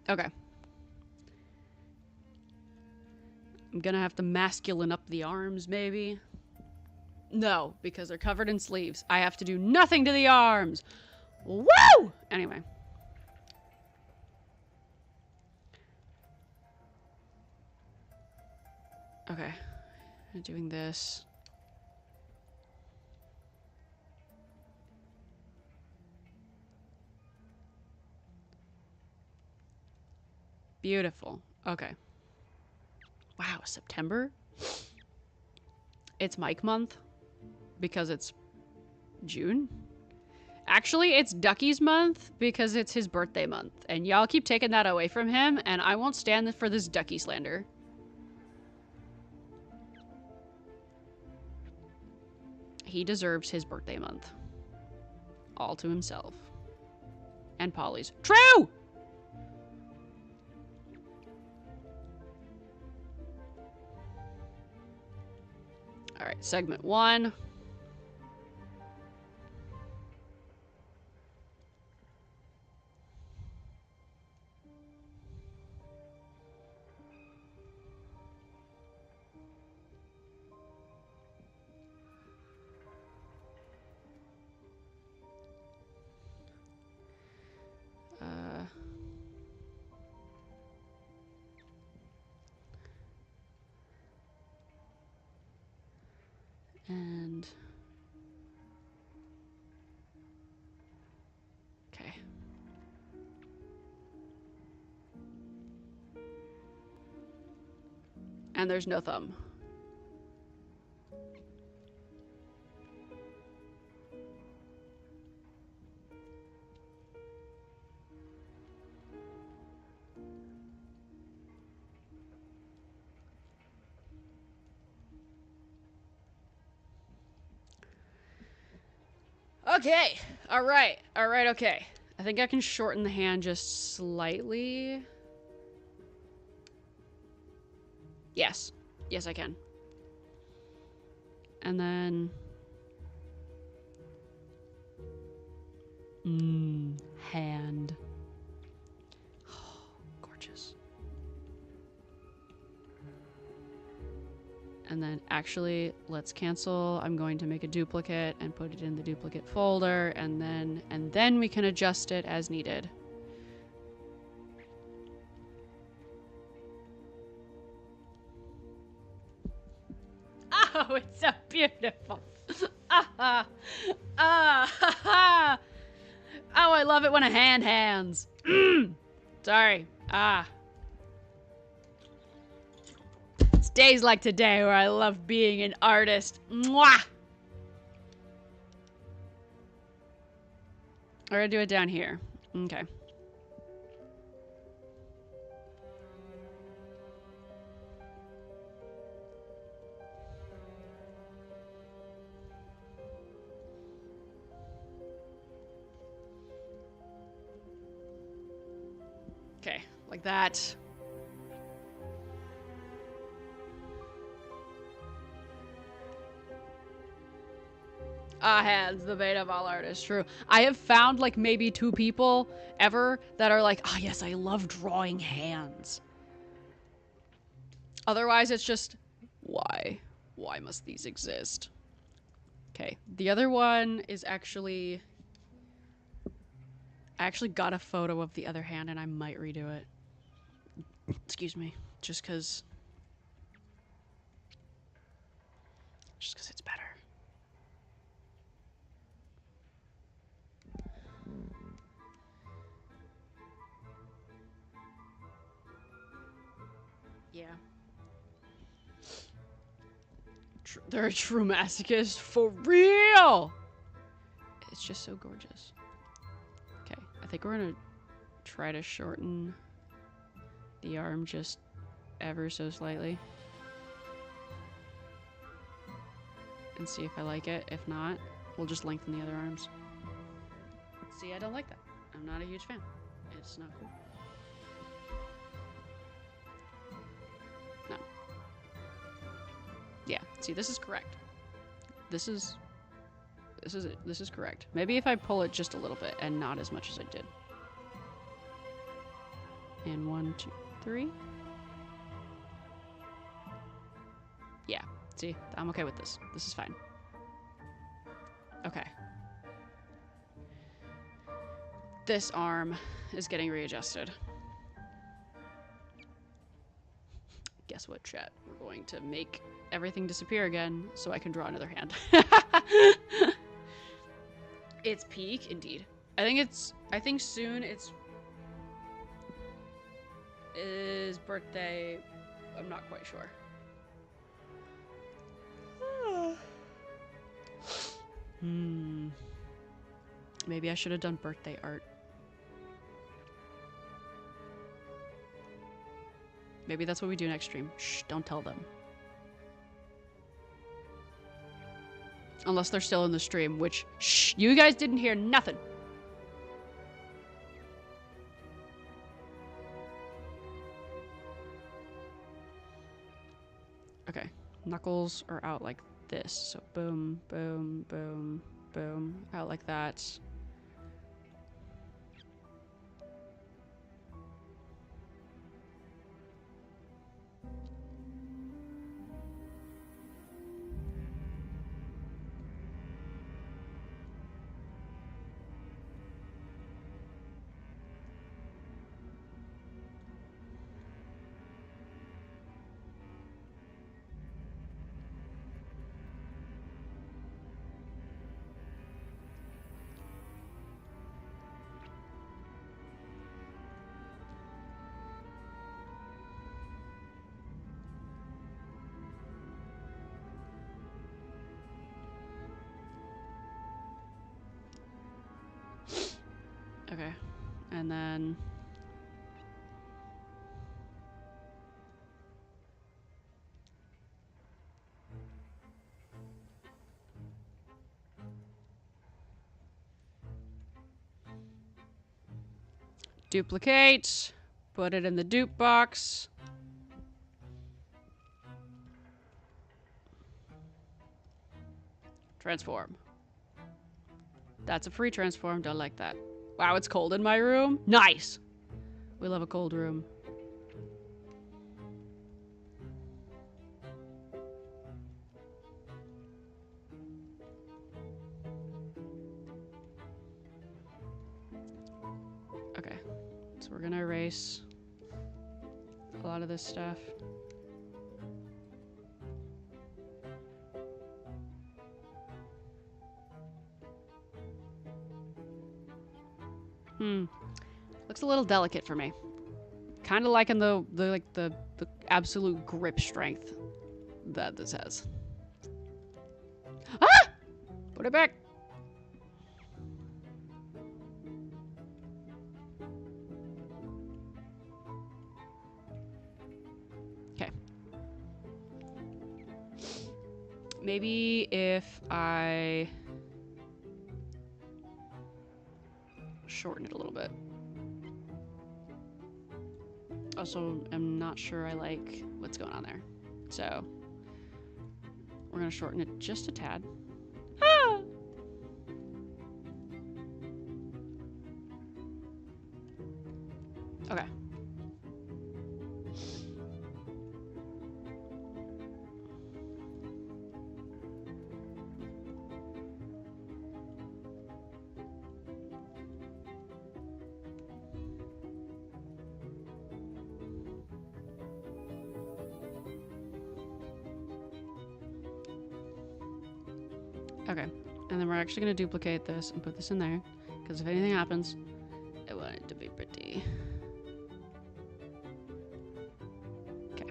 Okay. I'm gonna have to masculine up the arms, maybe. No, because they're covered in sleeves. I have to do nothing to the arms. Woo! Anyway. Okay. I'm doing this. Beautiful. Okay. Wow, September? It's Mike month because it's June. Actually, it's Ducky's month because it's his birthday month. And y'all keep taking that away from him, and I won't stand for this Ducky slander. He deserves his birthday month. All to himself. And Polly's. True! Alright, segment 1. And okay. And there's no thumb. Okay. All right. All right. Okay. I think I can shorten the hand just slightly. Yes. Yes, I can. And then... hand. Oh, gorgeous. And then actually, let's cancel. I'm going to make a duplicate and put it in the duplicate folder, and then we can adjust it as needed. Oh, it's so beautiful. Oh, I love it when a hand hands. Sorry. days like today where I love being an artist. Mwah! We're gonna do it down here. Okay. Okay, like that. Hands, the bane of all artists, true. I have found like maybe 2 people ever that are like, oh yes, I love drawing hands. Otherwise, it's just, why? Why must these exist? Okay, the other one is actually... I actually got a photo of the other hand and I might redo it. Excuse me. Just because it's better. Yeah. They're a true masochist. For real! It's just so gorgeous. Okay, I think we're gonna try to shorten the arm just ever so slightly. And see if I like it. If not, we'll just lengthen the other arms. See, I don't like that. I'm not a huge fan. It's not cool. No. Yeah, see, this is correct. This is it. This is correct. Maybe if I pull it just a little bit and not as much as I did. And 1, 2, 3. Yeah, see, I'm okay with this. This is fine. Okay. This arm is getting readjusted. Guess what, chat? We're going to make everything disappear again so I can draw another hand. It's peak, indeed. I think soon is birthday. I'm not quite sure. Maybe I should have done birthday art. Maybe that's what we do next stream. Shh, don't tell them. Unless they're still in the stream, which, shh, you guys didn't hear nothing. Okay, knuckles are out like this. So boom, boom, boom, boom, out like that. Okay, and then duplicate, put it in the dupe box. Transform. That's a free transform, don't like that. Wow, it's cold in my room. Nice. We love a cold room. Okay, so we're gonna erase a lot of this stuff. Looks a little delicate for me. Kind of liking the absolute grip strength that this has. Ah! Put it back. Okay. Maybe if I shorten it a little bit. Also, I'm not sure I like what's going on there. So, we're gonna shorten it just a tad. Ah! Okay. Okay, and then we're actually going to duplicate this and put this in there, because if anything happens, I want it to be pretty. Okay.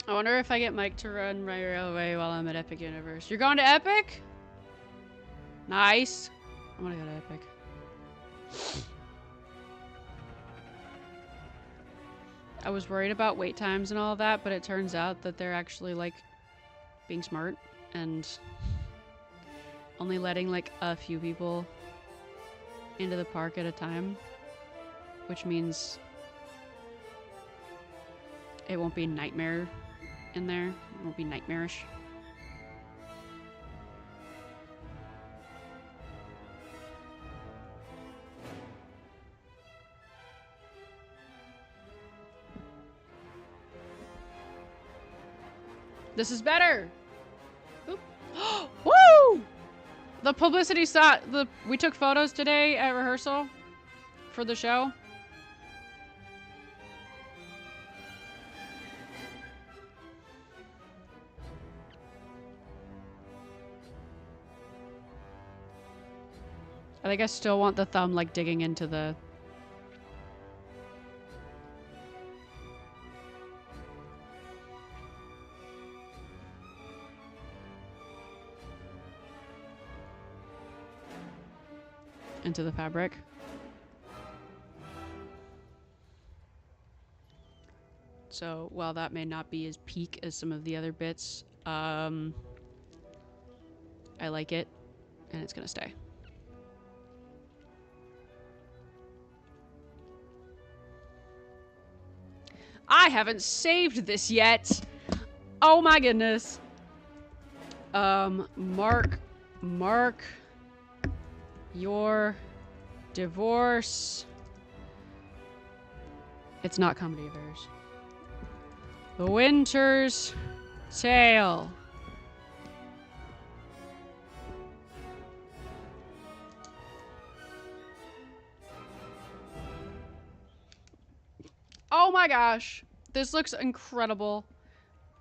I wonder if I get Mike to run my railway while I'm at Epic Universe. You're going to Epic? Nice. I'm gonna go to Epic. I was worried about wait times and all of that, but it turns out that they're actually, like, being smart and only letting, like, a few people into the park at a time, which means it won't be nightmare in there. It won't be nightmarish. This is better. Woo! The publicity saw we took photos today at rehearsal for the show. I think I still want the thumb like digging into the fabric. So while that may not be as peak as some of the other bits, I like it and it's gonna stay. I haven't saved this yet. Oh my goodness. Mark your divorce. It's not Comedy of Errors. The Winter's Tale. Oh my gosh. This looks incredible.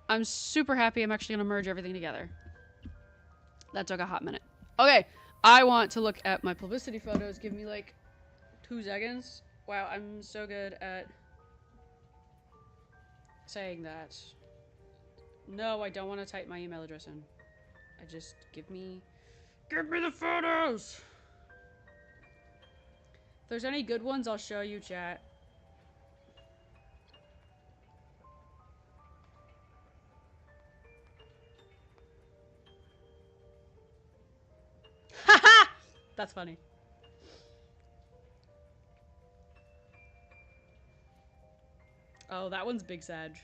I'm super happy. I'm actually going to merge everything together. That took a hot minute. Okay. I want to look at my publicity photos. Give me like 2 seconds. Wow, I'm so good at saying that. No, I don't want to type my email address in. I just give me the photos. If there's any good ones, I'll show you, chat. Haha! That's funny. Oh, that one's Big Sag.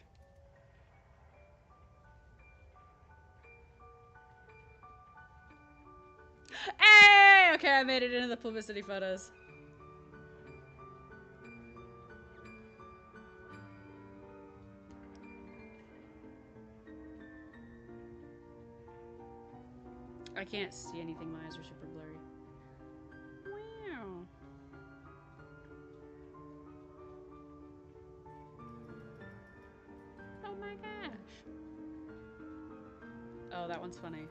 Okay, I made it into the publicity photos. I can't see anything. My eyes are super blurry. Wow. Oh my gosh. Oh, that one's funny.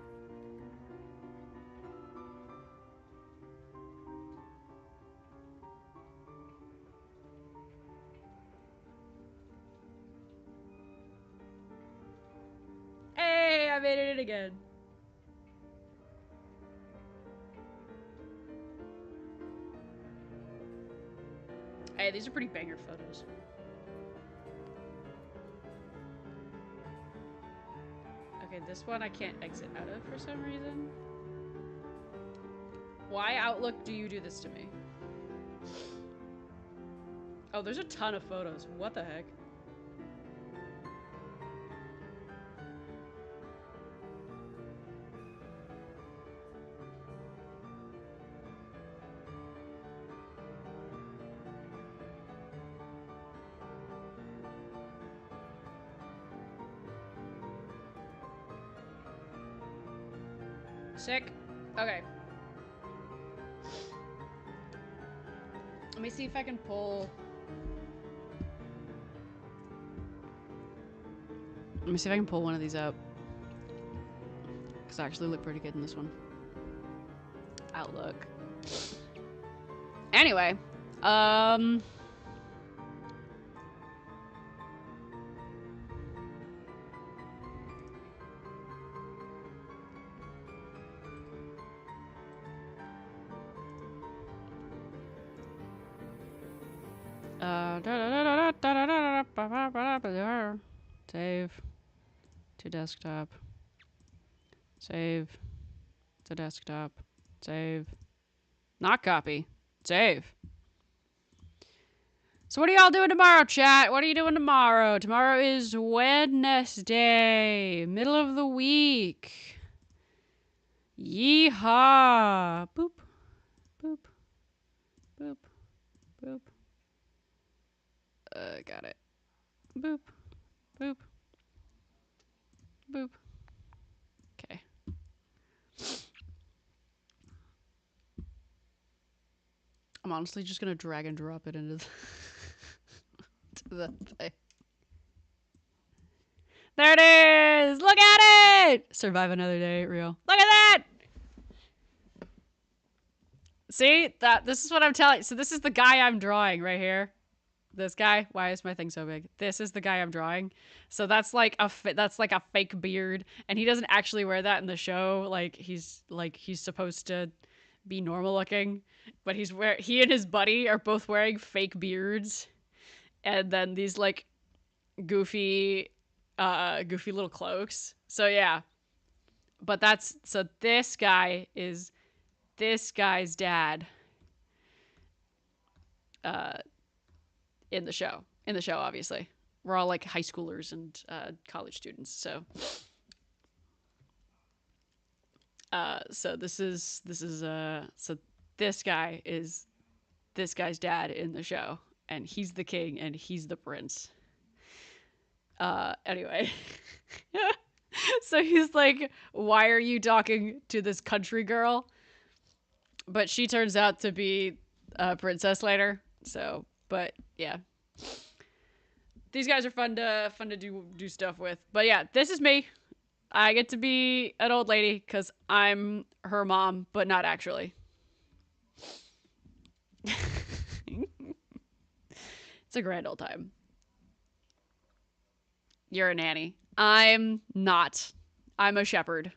Hey, I made it in again. Hey, these are pretty banger photos. Okay, this one I can't exit out of for some reason. Why, Outlook, do you do this to me? Oh, there's a ton of photos. What the heck? Sick. Okay. Let me see if I can pull. Let me see if I can pull one of these up. Because I actually look pretty good in this one. Outlook. Anyway. Save to desktop. Save to desktop. Save. Not copy. Save. So what are y'all doing tomorrow, chat? What are you doing tomorrow? Tomorrow is Wednesday. Middle of the week. Yeehaw. Boop. Boop. Boop. Boop. Got it. Boop. Boop. Boop. Okay. I'm honestly just gonna drag and drop it into the thing. There it is! Look at it! Survive another day, real. Look at that! See? This is what I'm telling you. So this is the guy I'm drawing right here. This guy. Why is my thing so big? This is the guy I'm drawing. So that's like a fake beard, and he doesn't actually wear that in the show. He's supposed to be normal looking, but he and his buddy are both wearing fake beards, and then these like goofy little cloaks. So yeah. But this guy is this guy's dad. In the show, obviously, we're all like high schoolers and college students. So this guy is this guy's dad in the show, and he's the king and he's the prince. Anyway. So he's like, why are you talking to this country girl? But she turns out to be a princess later. So, but yeah. These guys are fun to do stuff with. But yeah, this is me. I get to be an old lady because I'm her mom, but not actually. It's a grand old time. You're a nanny. I'm not. I'm a shepherd.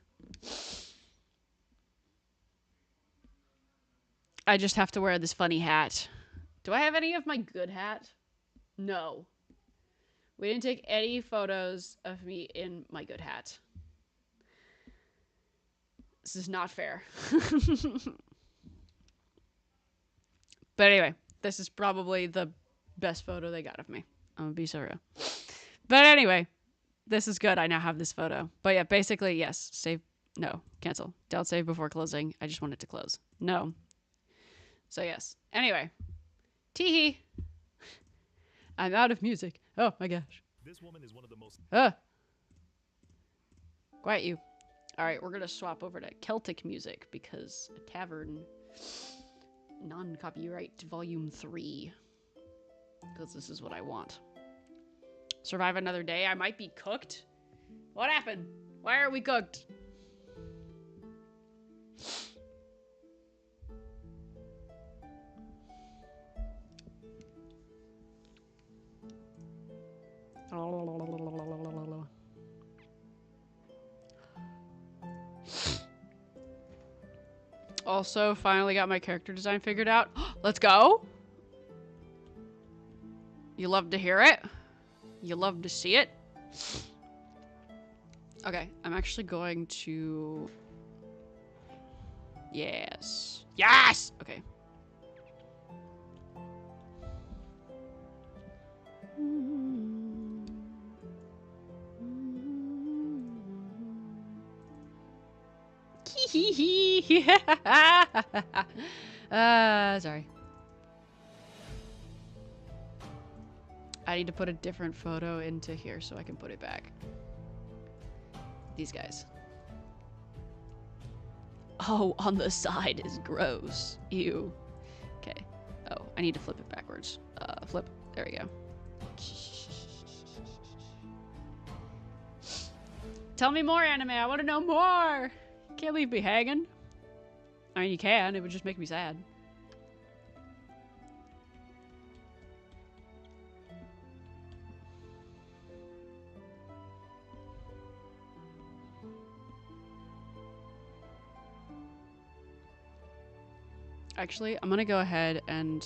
I just have to wear this funny hat. Do I have any of my good hat? No. We didn't take any photos of me in my good hat. This is not fair. But anyway, this is probably the best photo they got of me. I'm gonna be so real. But anyway, this is good. I now have this photo. But yeah, basically, yes. Save. No. Cancel. Don't save before closing. I just want it to close. No. So yes. Anyway, teehee. I'm out of music. Oh my gosh. This woman is one of the most. Quiet you. All right, we're gonna swap over to Celtic music because a tavern, non-copyright, volume 3. Because this is what I want. Survive another day. I might be cooked. What happened? Why are we cooked? Also, finally got my character design figured out. Let's go. You love to hear it. You love to see it. Okay, I'm actually going to... Yes. Yes! Okay. Sorry. I need to put a different photo into here so I can put it back. These guys. Oh, on the side is gross. Ew. Okay. Oh, I need to flip it backwards. Flip. There we go. Tell me more, anime. I want to know more. You can't leave me hanging. I mean, you can. It would just make me sad. Actually, I'm gonna go ahead and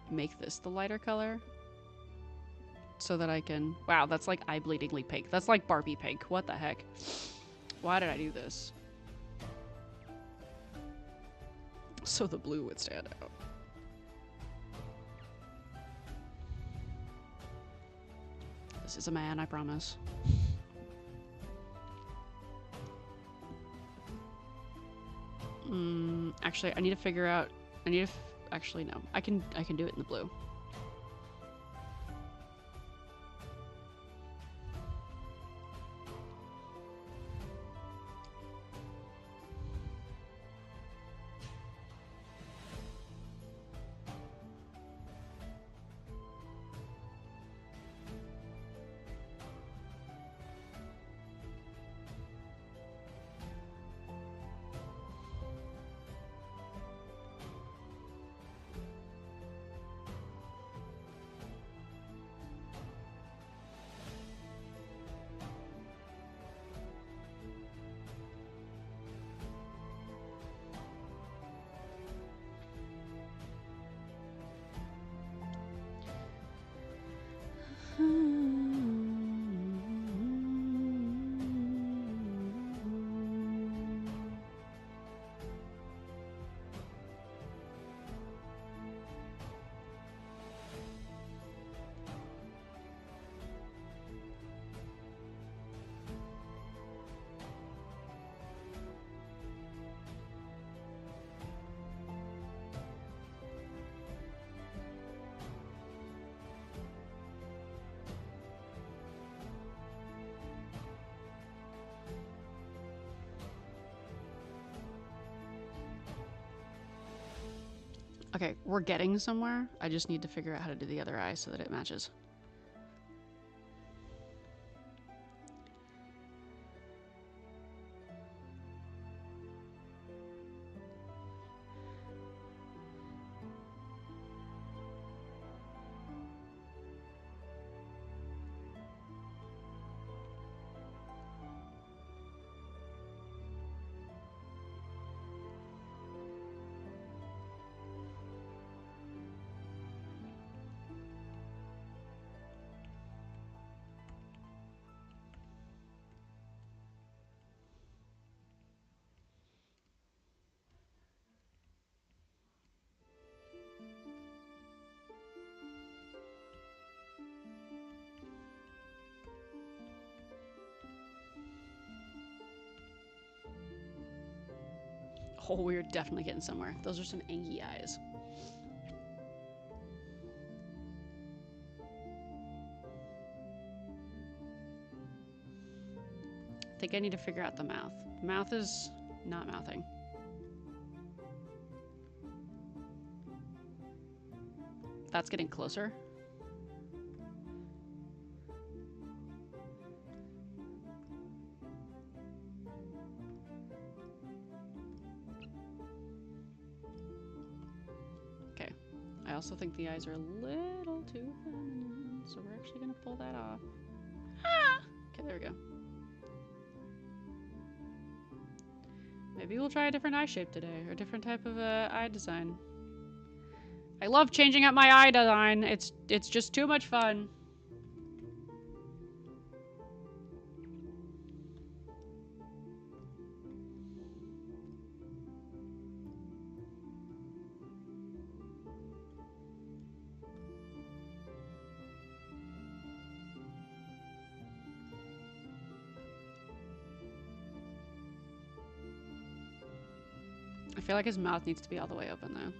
make this the lighter color so that I can... Wow, that's like eye-bleedingly pink. That's like Barbie pink. What the heck? Why did I do this? So the blue would stand out. This is a man, I promise. Actually, I need to figure out... I need to... Actually, no. I can do it in the blue. Okay, we're getting somewhere. I just need to figure out how to do the other eye so that it matches. Oh, we're definitely getting somewhere. Those are some angy eyes. I think I need to figure out the mouth. The mouth is not mouthing. That's getting closer. Okay. I also think the eyes are a little too feminine, so we're actually gonna pull that off. Ah! Okay, there we go. Maybe we'll try a different eye shape today, or a different type of eye design. I love changing up my eye design. It's just too much fun. I feel like his mouth needs to be all the way open though.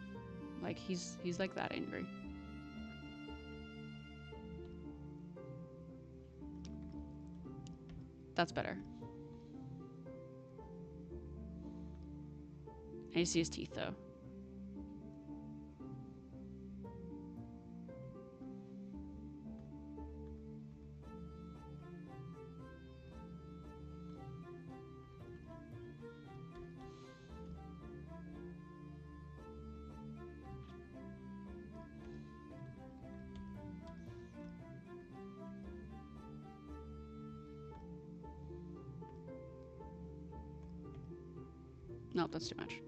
Like he's like that angry. That's better. I see his teeth though. Nope, that's too much.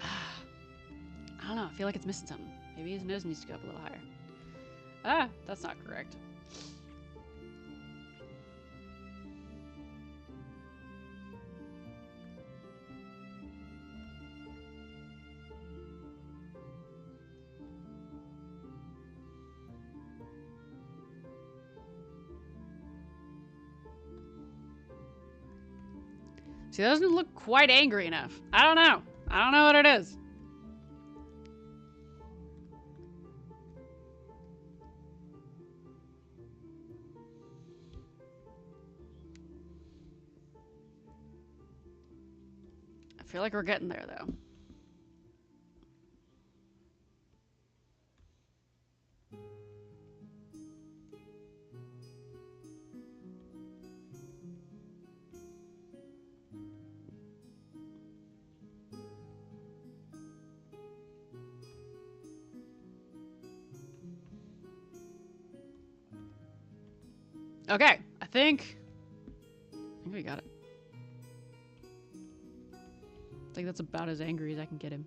I don't know, I feel like it's missing something. Maybe his nose needs to go up a little higher. Ah, that's not correct. See, that doesn't look quite angry enough. I don't know. I don't know what it is. I feel like we're getting there, though. Okay, I think we got it. I think that's about as angry as I can get him.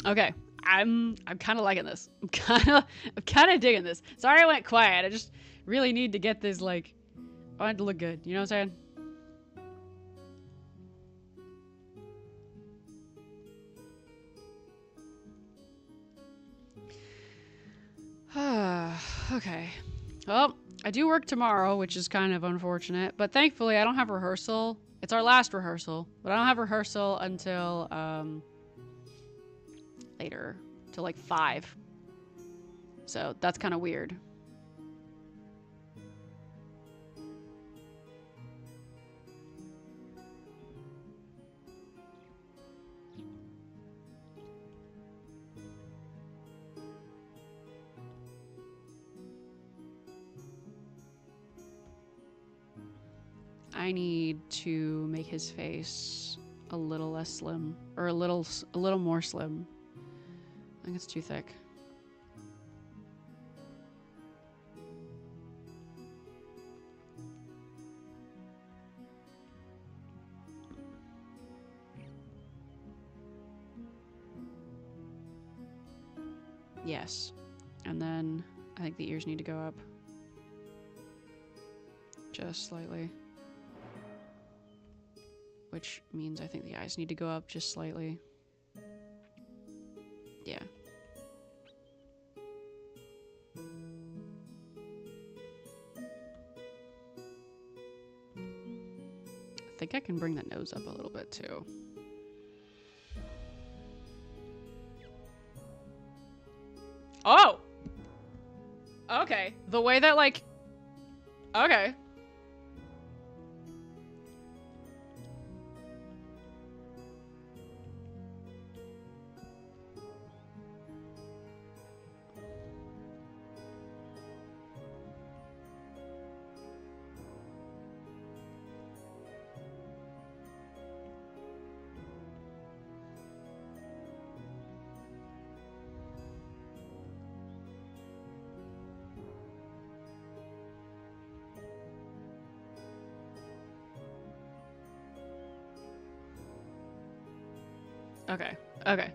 Okay, I'm kind of liking this. I'm kind of digging this. Sorry I went quiet. I just really need to get this, like, I want it to look good. You know what I'm saying? Okay. Well, I do work tomorrow, which is kind of unfortunate, but thankfully I don't have rehearsal. It's our last rehearsal, but I don't have rehearsal until later, till like 5. So that's kind of weird. I need to make his face a little less slim, or a little more slim. I think it's too thick. Yes. And then I think the ears need to go up. Just slightly. Which means I think the eyes need to go up just slightly. Yeah. I think I can bring the nose up a little bit too. Oh! Okay. The way that, like... Okay. Okay. Okay.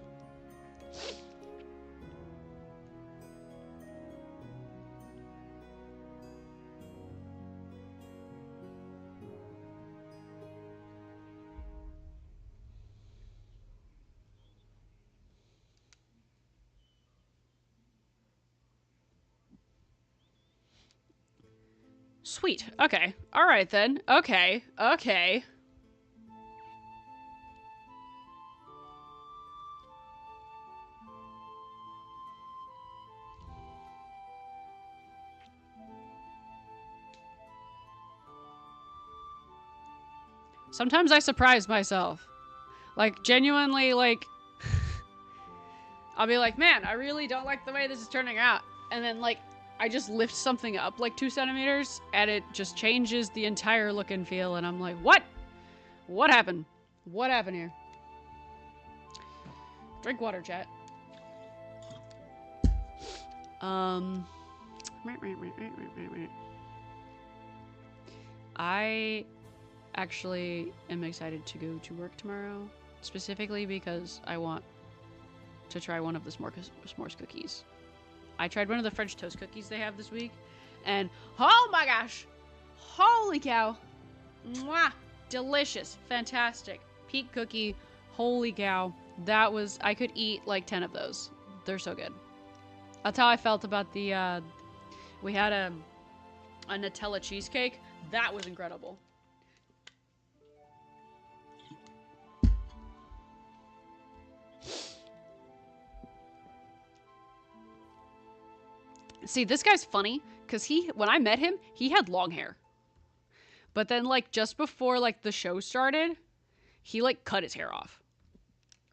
Sweet. Okay. All right then. Okay. Okay. Sometimes I surprise myself. Like, genuinely, like... I'll be like, man, I really don't like the way this is turning out. And then, like, I just lift something up, like, 2 centimeters, and it just changes the entire look and feel, and I'm like, what? What happened? What happened here? Drink water, chat. I actually am excited to go to work tomorrow, specifically because I want to try one of the s'mores cookies. I tried one of the French toast cookies they have this week, and oh my gosh, holy cow, mwah, delicious, fantastic, peak cookie, holy cow, that was, I could eat like 10 of those. They're so good. That's how I felt about the, we had a Nutella cheesecake. That was incredible. See, this guy's funny, because when I met him, he had long hair. But then, like, just before, like, the show started, he, like, cut his hair off.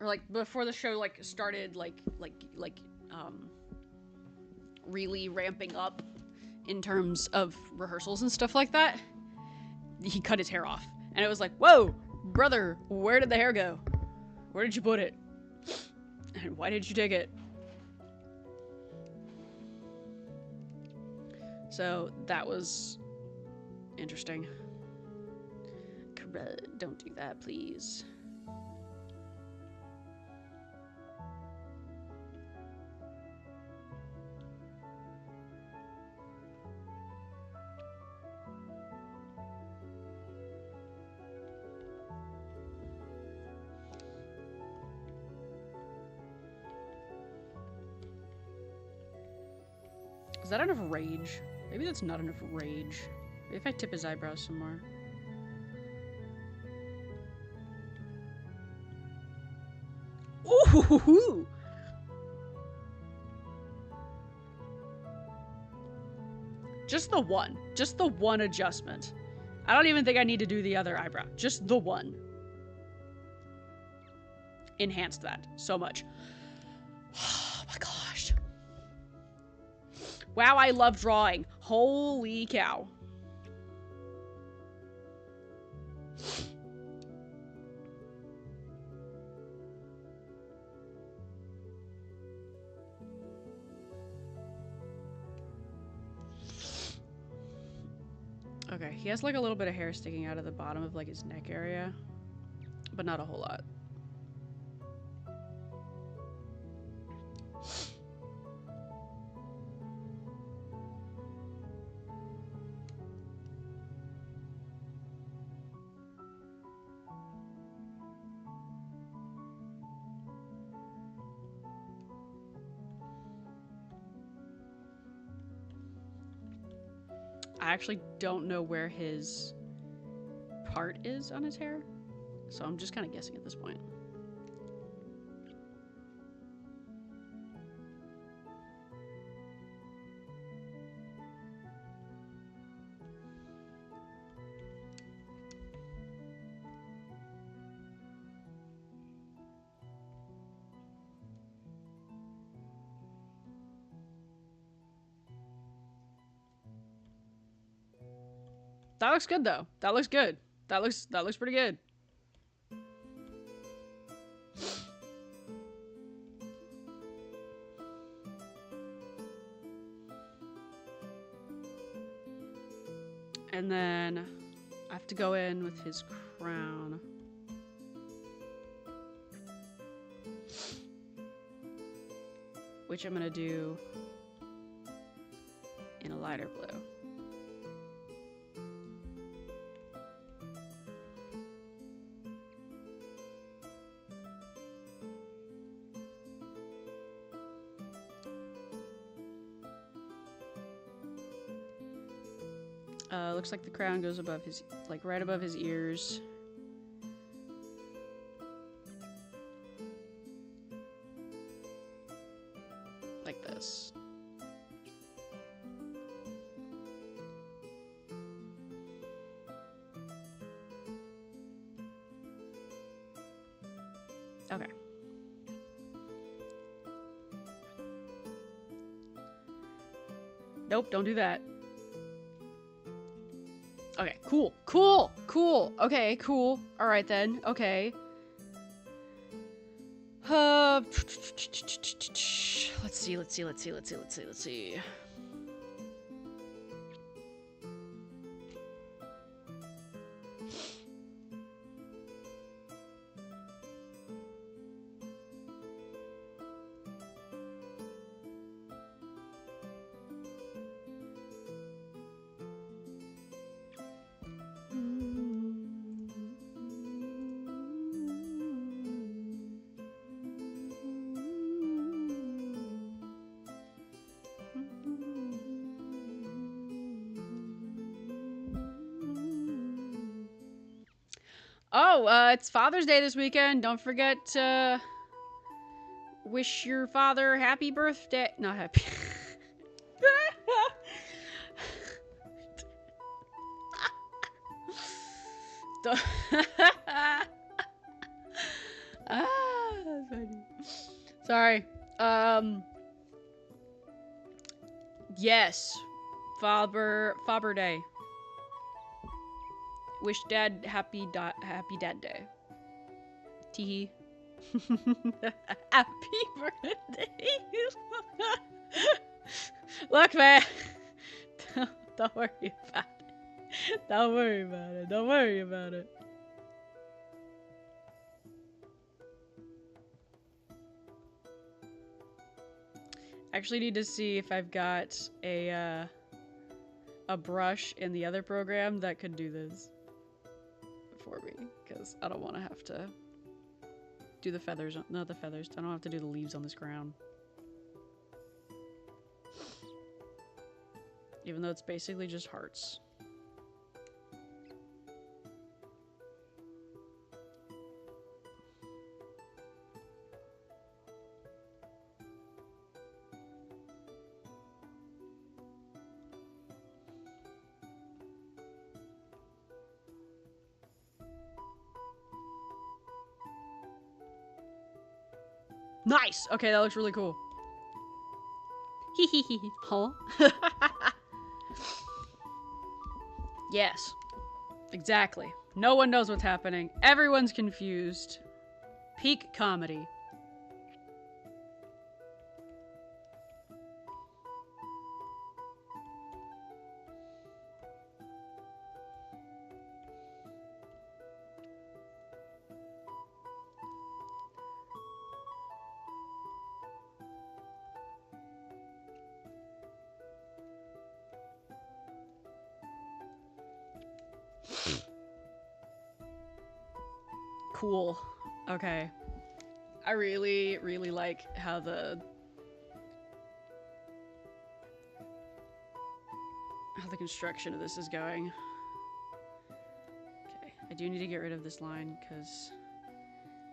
Or, like, before the show, like, started, really ramping up in terms of rehearsals and stuff like that, he cut his hair off. And it was like, whoa, brother, where did the hair go? Where did you put it? And why did you take it? So that was interesting. Don't do that, please. Is that enough rage? Maybe that's not enough rage. Maybe if I tip his eyebrows some more. Ooh! Just the one. Just the one adjustment. I don't even think I need to do the other eyebrow. Just the one. Enhanced that so much. Oh my gosh. Wow, I love drawing. Holy cow. Okay, he has like a little bit of hair sticking out of the bottom of like his neck area, but not a whole lot. I actually don't know where his part is on his hair, so I'm just kind of guessing at this point. That looks good though. That looks good. That looks pretty good. And then I have to go in with his crown. Which I'm gonna do in a lighter blue. Looks like the crown goes above his, like right above his ears. Like this. Okay. Nope, don't do that. Okay, cool, cool, cool. Okay, cool. All right then. Okay. Let's see. Oh, it's Father's Day this weekend. Don't forget to wish your father happy birthday. Not happy. That's funny. Sorry. Yes. Father Day. Wish Dad happy Dad Day. Teehee. Happy birthday. Look, man. Don't worry about it. Don't worry about it. Don't worry about it. Actually need to see if I've got a brush in the other program that could do this for me, because I don't want to have to do the feathers, not the feathers, I don't have to do the leaves on this crown. Even though it's basically just hearts. Nice! Okay, that looks really cool. Hee hee hee. Huh? Yes. Exactly. No one knows what's happening. Everyone's confused. Peak comedy. Cool. Okay. I really, really like how how the construction of this is going. Okay, I do need to get rid of this line because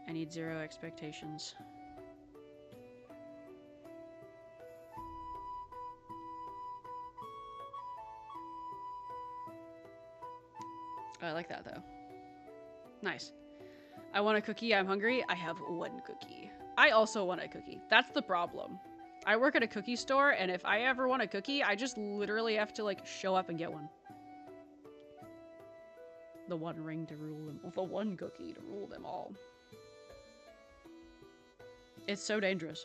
I need 0 expectations. I like that though. Nice. I want a cookie. I'm hungry. I have 1 cookie. I also want a cookie. That's the problem. I work at a cookie store, and if I ever want a cookie, I just literally have to, like, show up and get one. The 1 ring to rule them all. The 1 cookie to rule them all. It's so dangerous.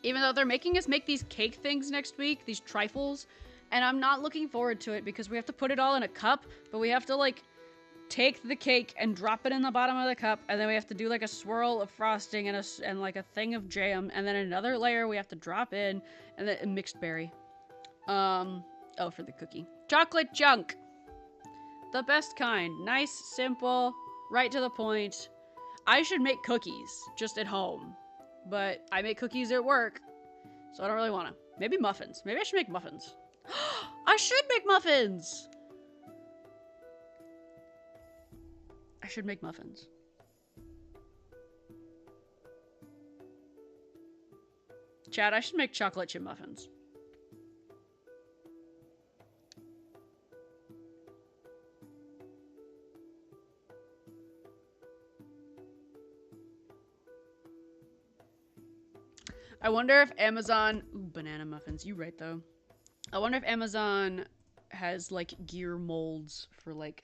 Even though they're making us make these cake things next week, these trifles, and I'm not looking forward to it because we have to put it all in a cup, but we have to, like, take the cake and drop it in the bottom of the cup, and then we have to do like a swirl of frosting and like a thing of jam, and then another layer we have to drop in, and then a mixed berry. Oh, for the cookie. Chocolate chunk! The best kind. Nice, simple, right to the point. I should make cookies, just at home. But I make cookies at work, so I don't really want to. Maybe muffins. Maybe I should make muffins. I should make muffins! I should make muffins. Chad, I should make chocolate chip muffins. I wonder if Amazon... Ooh, banana muffins. You right, though. I wonder if Amazon has, like, gear molds for, like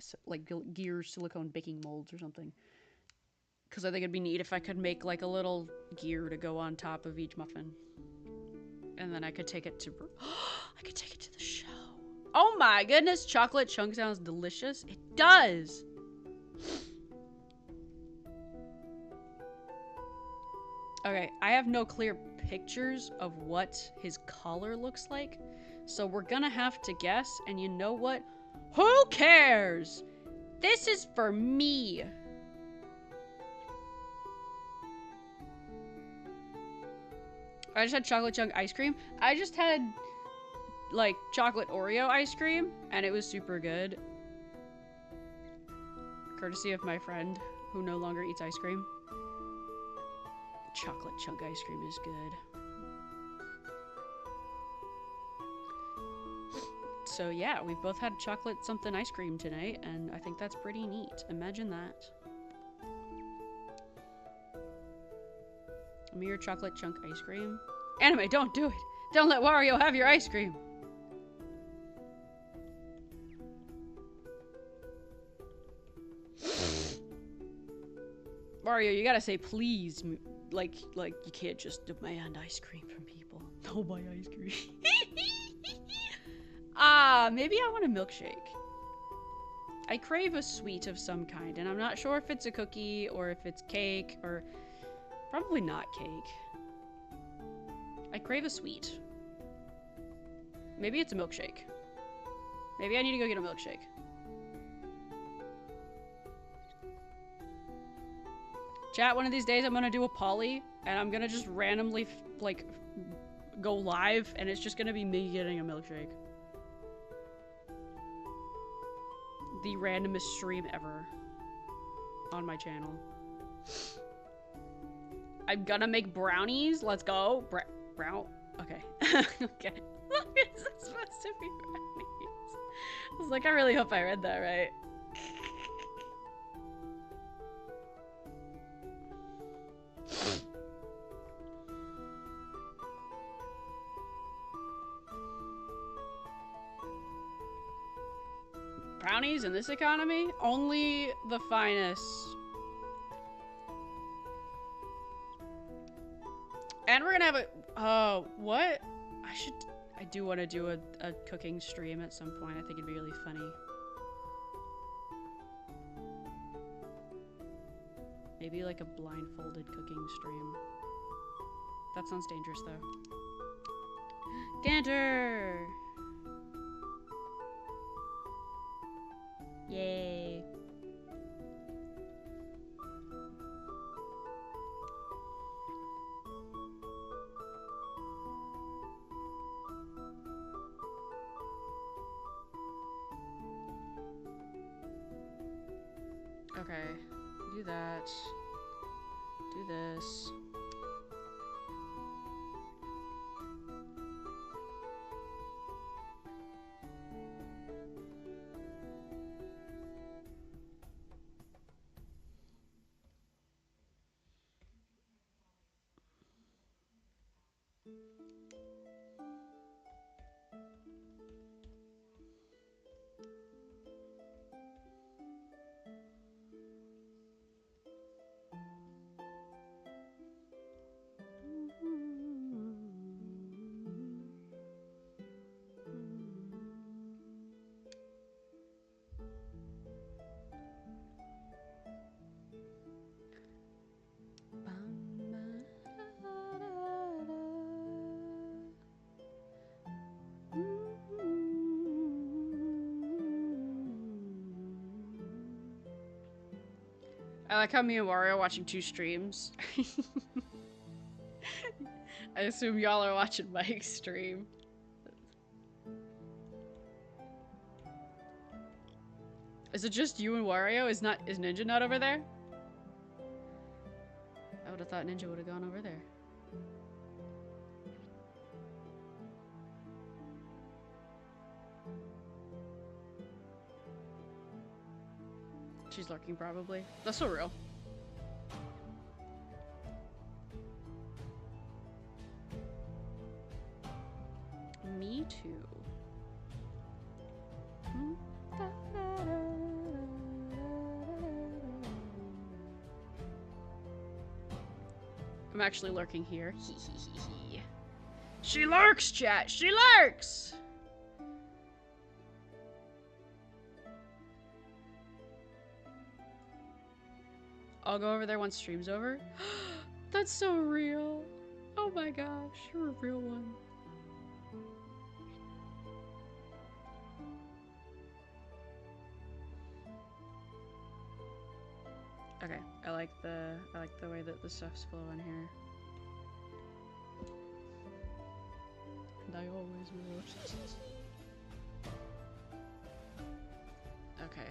gear silicone baking molds or something. Because I think it'd be neat if I could make, like, a little gear to go on top of each muffin. And then I could take it to... I could take it to the show. Oh my goodness! Chocolate chunk sounds delicious. It does! Okay, I have no clear pictures of what his collar looks like. So we're gonna have to guess, and you know what? Who cares? This is for me. I just had chocolate chunk ice cream. I just had, like, chocolate Oreo ice cream, and it was super good. Courtesy of my friend, who no longer eats ice cream. Chocolate chunk ice cream is good. So yeah, we've both had chocolate something ice cream tonight, and I think that's pretty neat. Imagine that. Give me your chocolate chunk ice cream. Anime, don't do it! Don't let Wario have your ice cream! Wario, you gotta say please. Like you can't just demand ice cream from people. Don't buy ice cream. Maybe I want a milkshake. I crave a sweet of some kind, and I'm not sure if it's a cookie or if it's cake, or probably not cake. I crave a sweet. Maybe it's a milkshake. Maybe I need to go get a milkshake. Chat, one of these days I'm gonna do a poly, and I'm gonna just randomly, like, go live, and it's just gonna be me getting a milkshake. The randomest stream ever on my channel. I'm gonna make brownies. Let's go. Brown. Okay. Okay. Is this supposed to be brownies? I was like, I really hope I read that right. Brownies in this economy? Only the finest. And we're gonna have a... Oh, what? I do want to do a cooking stream at some point. I think it'd be really funny. Maybe like a blindfolded cooking stream. That sounds dangerous though. Ganter! Yay. Okay. Do that. Do this. I like how me and Wario are watching 2 streams. I assume y'all are watching Mike's stream. Is it just you and Wario? Is Ninja not over there? I would have thought Ninja would have gone over there. She's lurking probably. That's so real. Me too. I'm actually lurking here. She lurks, chat. She lurks. I'll go over there once stream's over. That's so real. Oh my gosh, you're a real one. Okay, I like the way that the stuff's flowing here. And I always will. Okay.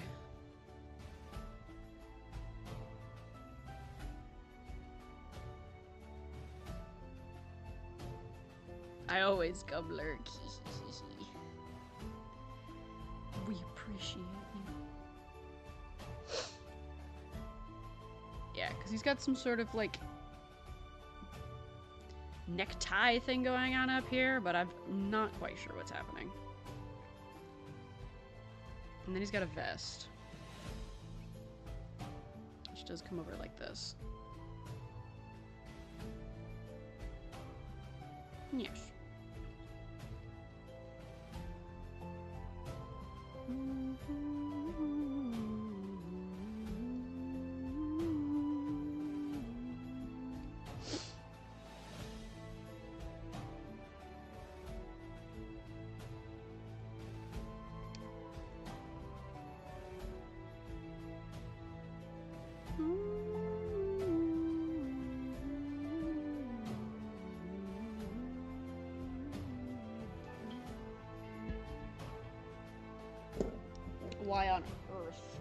I always come lurk. We appreciate you. Yeah, because he's got some sort of like necktie thing going on up here, but I'm not quite sure what's happening. And then he's got a vest, which does come over like this. Yes. Why on earth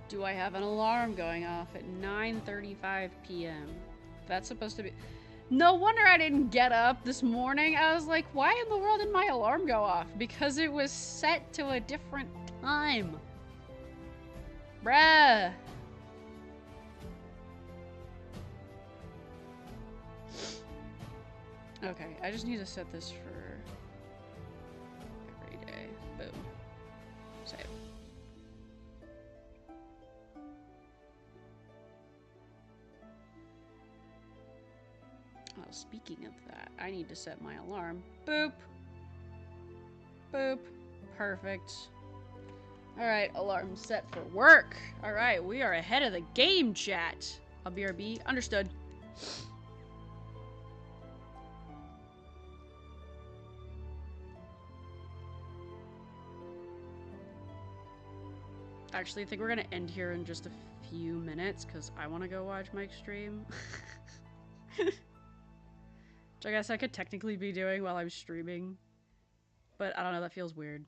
do I have an alarm going off at 9:35 p.m.? That's supposed to be... No wonder I didn't get up this morning. I was like, why in the world did my alarm go off? Because it was set to a different time. Bruh. Okay, I just need to set this for every day. Boom. Save. Oh, speaking of that, I need to set my alarm. Boop. Boop. Perfect. Alright, alarm set for work. Alright, we are ahead of the game, chat. I'll BRB. Understood. Actually, I think we're gonna end here in just a few minutes because I want to go watch Mike's stream. Which I guess I could technically be doing while I'm streaming. But I don't know, that feels weird.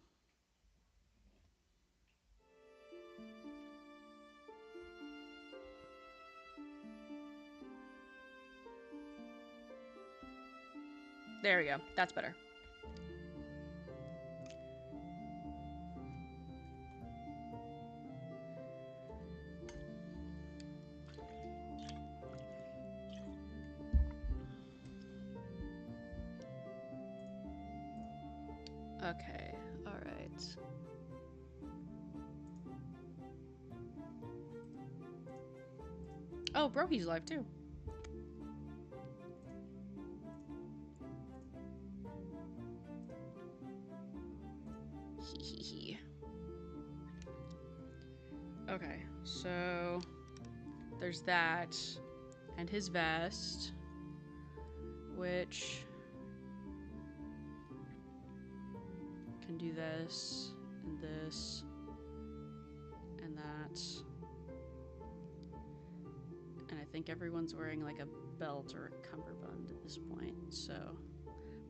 There we go. That's better. Okay, alright. Oh, Broky's live too. Hehe. Okay, so there's that, and his vest, which can do this, and this, and that. And I think everyone's wearing like a belt or a cummerbund at this point, so.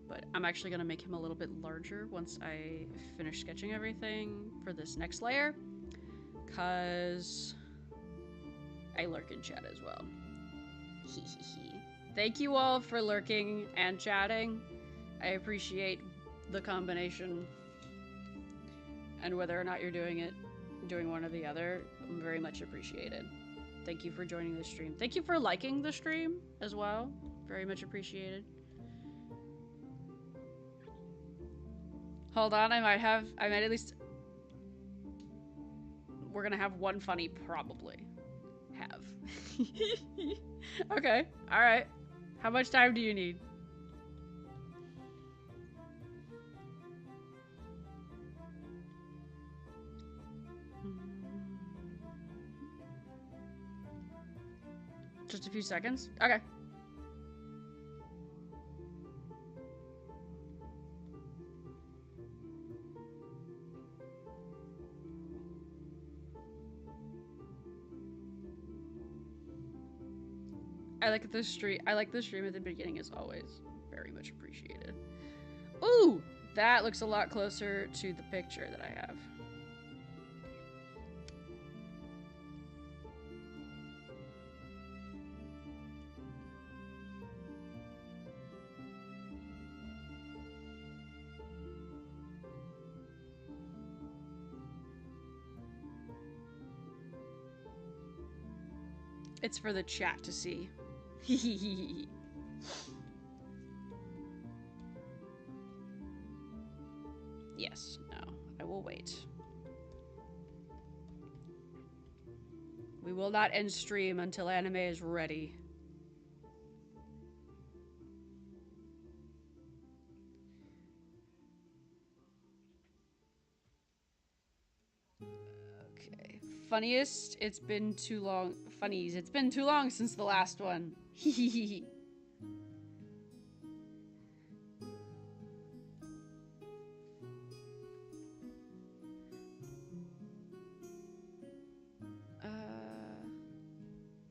But I'm actually gonna make him a little bit larger once I finish sketching everything for this next layer, cause I lurk in chat as well. Hehehe. Thank you all for lurking and chatting. I appreciate the combination. And whether or not you're doing one or the other, very much appreciated. Thank you for joining the stream. Thank you for liking the stream as well. Very much appreciated. Hold on, I might at least... We're gonna have one funny, probably. Have. Okay, alright. How much time do you need? Just a few seconds? Okay. I like the stream at the beginning as always. Very much appreciated. Ooh! That looks a lot closer to the picture that I have. It's for the chat to see. Yes, no, I will wait. We will not end stream until anime is ready. Okay. Funniest, it's been too long. Funnies, it's been too long since the last one. Hehehe.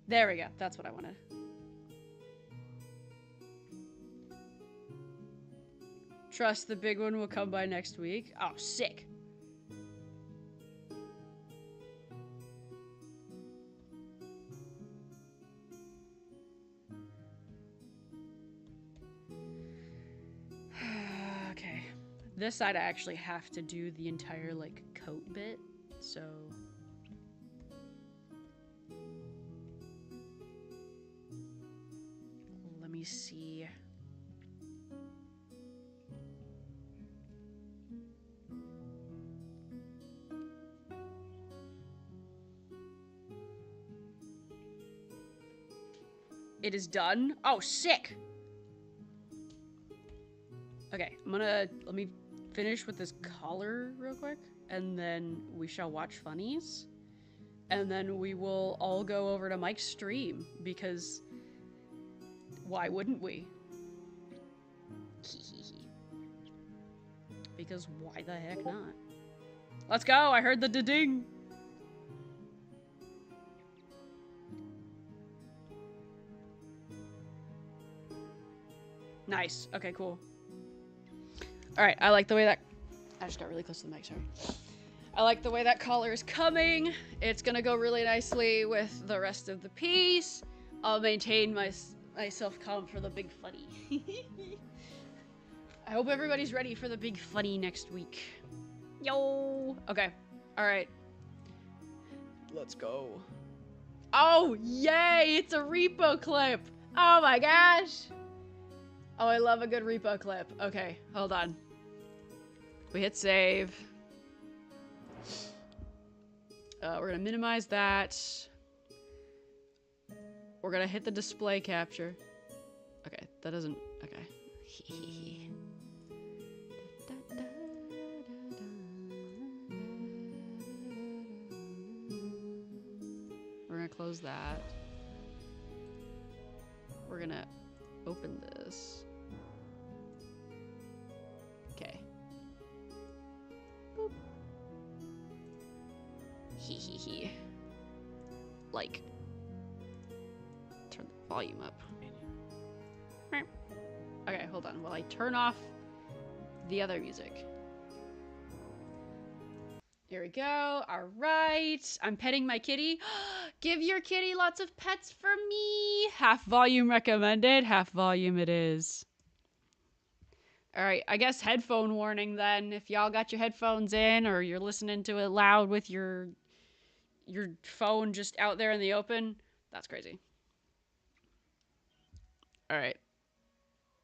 There we go. That's what I wanted. Trust the big one will come by next week. Oh, sick. Okay. This side I actually have to do the entire, like, coat bit, so... Let me see... It is done? Oh, sick! Okay, let me finish with this collar real quick, and then we shall watch funnies, and then we will all go over to Mike's stream, because why wouldn't we? Because why the heck not? Let's go! I heard the da-ding! Nice. Okay, cool. Alright, I like the way that... I just got really close to the mic, sorry. I like the way that collar is coming. It's gonna go really nicely with the rest of the piece. I'll maintain my self-calm for the big funny. I hope everybody's ready for the big funny next week. Yo! Okay. Alright. Let's go. Oh, yay! It's a repo clip! Oh my gosh! Oh, I love a good repo clip. Okay, hold on. We hit save. We're gonna minimize that. We're gonna hit the display capture. Okay, that doesn't... Okay. We're gonna close that. We're gonna open this. Okay. Boop. Hehe. Like. Turn the volume up. Okay, hold on while I turn off the other music. Here we go. All right. I'm petting my kitty. Give your kitty lots of pets for me. Half volume recommended. Half volume it is. All right. I guess headphone warning then. If y'all got your headphones in or you're listening to it loud with your phone just out there in the open, that's crazy. All right.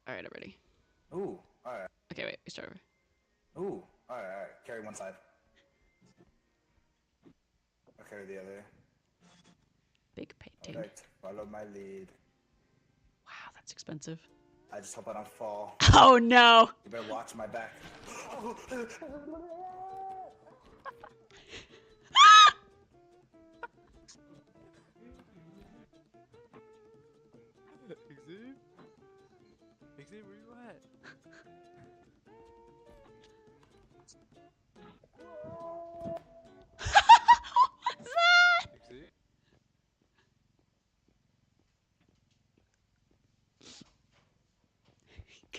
All right, I'm ready. Ooh, all right. Okay, wait. We start over. Ooh, all right, all right. Carry one side. I'll carry the other. Big painting. All right, follow my lead. Wow, that's expensive. I just hope I don't fall. Oh, no. You better watch my back. Exit, where you at? What's that? Exit.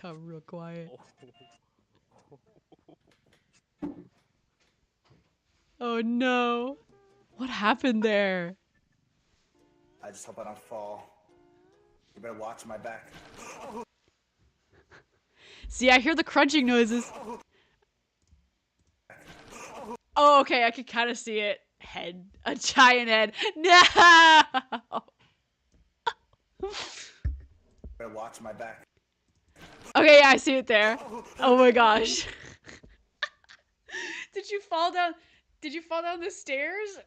Got real quiet. Oh no. What happened there? I just hope I don't fall. You better watch my back. See, I hear the crunching noises. Oh, okay, I can kind of see it. Head. A giant head. No! Better watch my back. Okay, yeah, I see it there. Oh my gosh. Did you fall down? Did you fall down the stairs?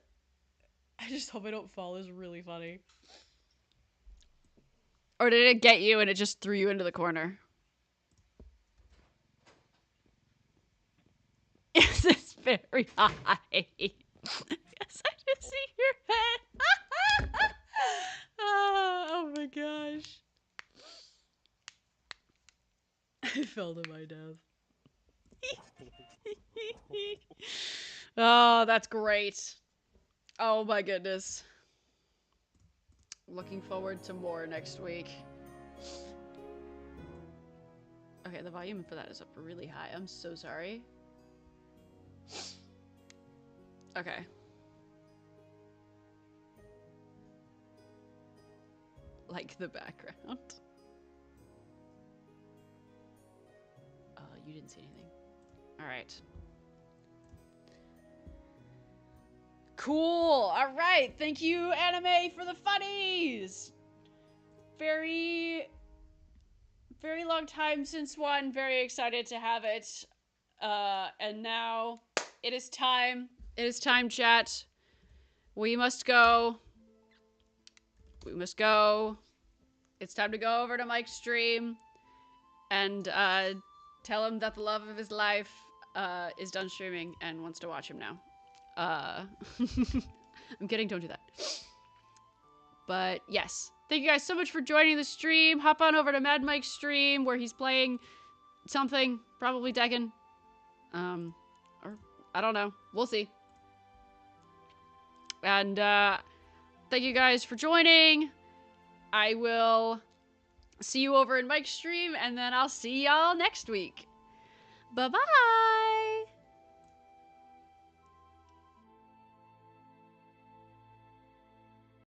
I just hope I don't fall. It's really funny. Or did it get you and it just threw you into the corner? Yes, it's very high. Yes, I just see your head. Oh my gosh. I fell to my death. Oh, that's great. Oh my goodness. Looking forward to more next week. Okay, the volume for that is up really high. I'm so sorry. Okay. Like the background. You didn't see anything. All right. Cool. All right. Thank you, anime, for the funnies. Very long time since one. Very excited to have it. And now it is time. It is time, chat. We must go. We must go. It's time to go over to Mike's stream and tell him that the love of his life is done streaming and wants to watch him now. I'm kidding, don't do that. But yes, thank you guys so much for joining the stream. Hop on over to Mad Mike's stream where he's playing something, probably Tekken. Or I don't know. We'll see. And thank you guys for joining. I will see you over in Mike's stream, and then I'll see y'all next week. Bye-bye!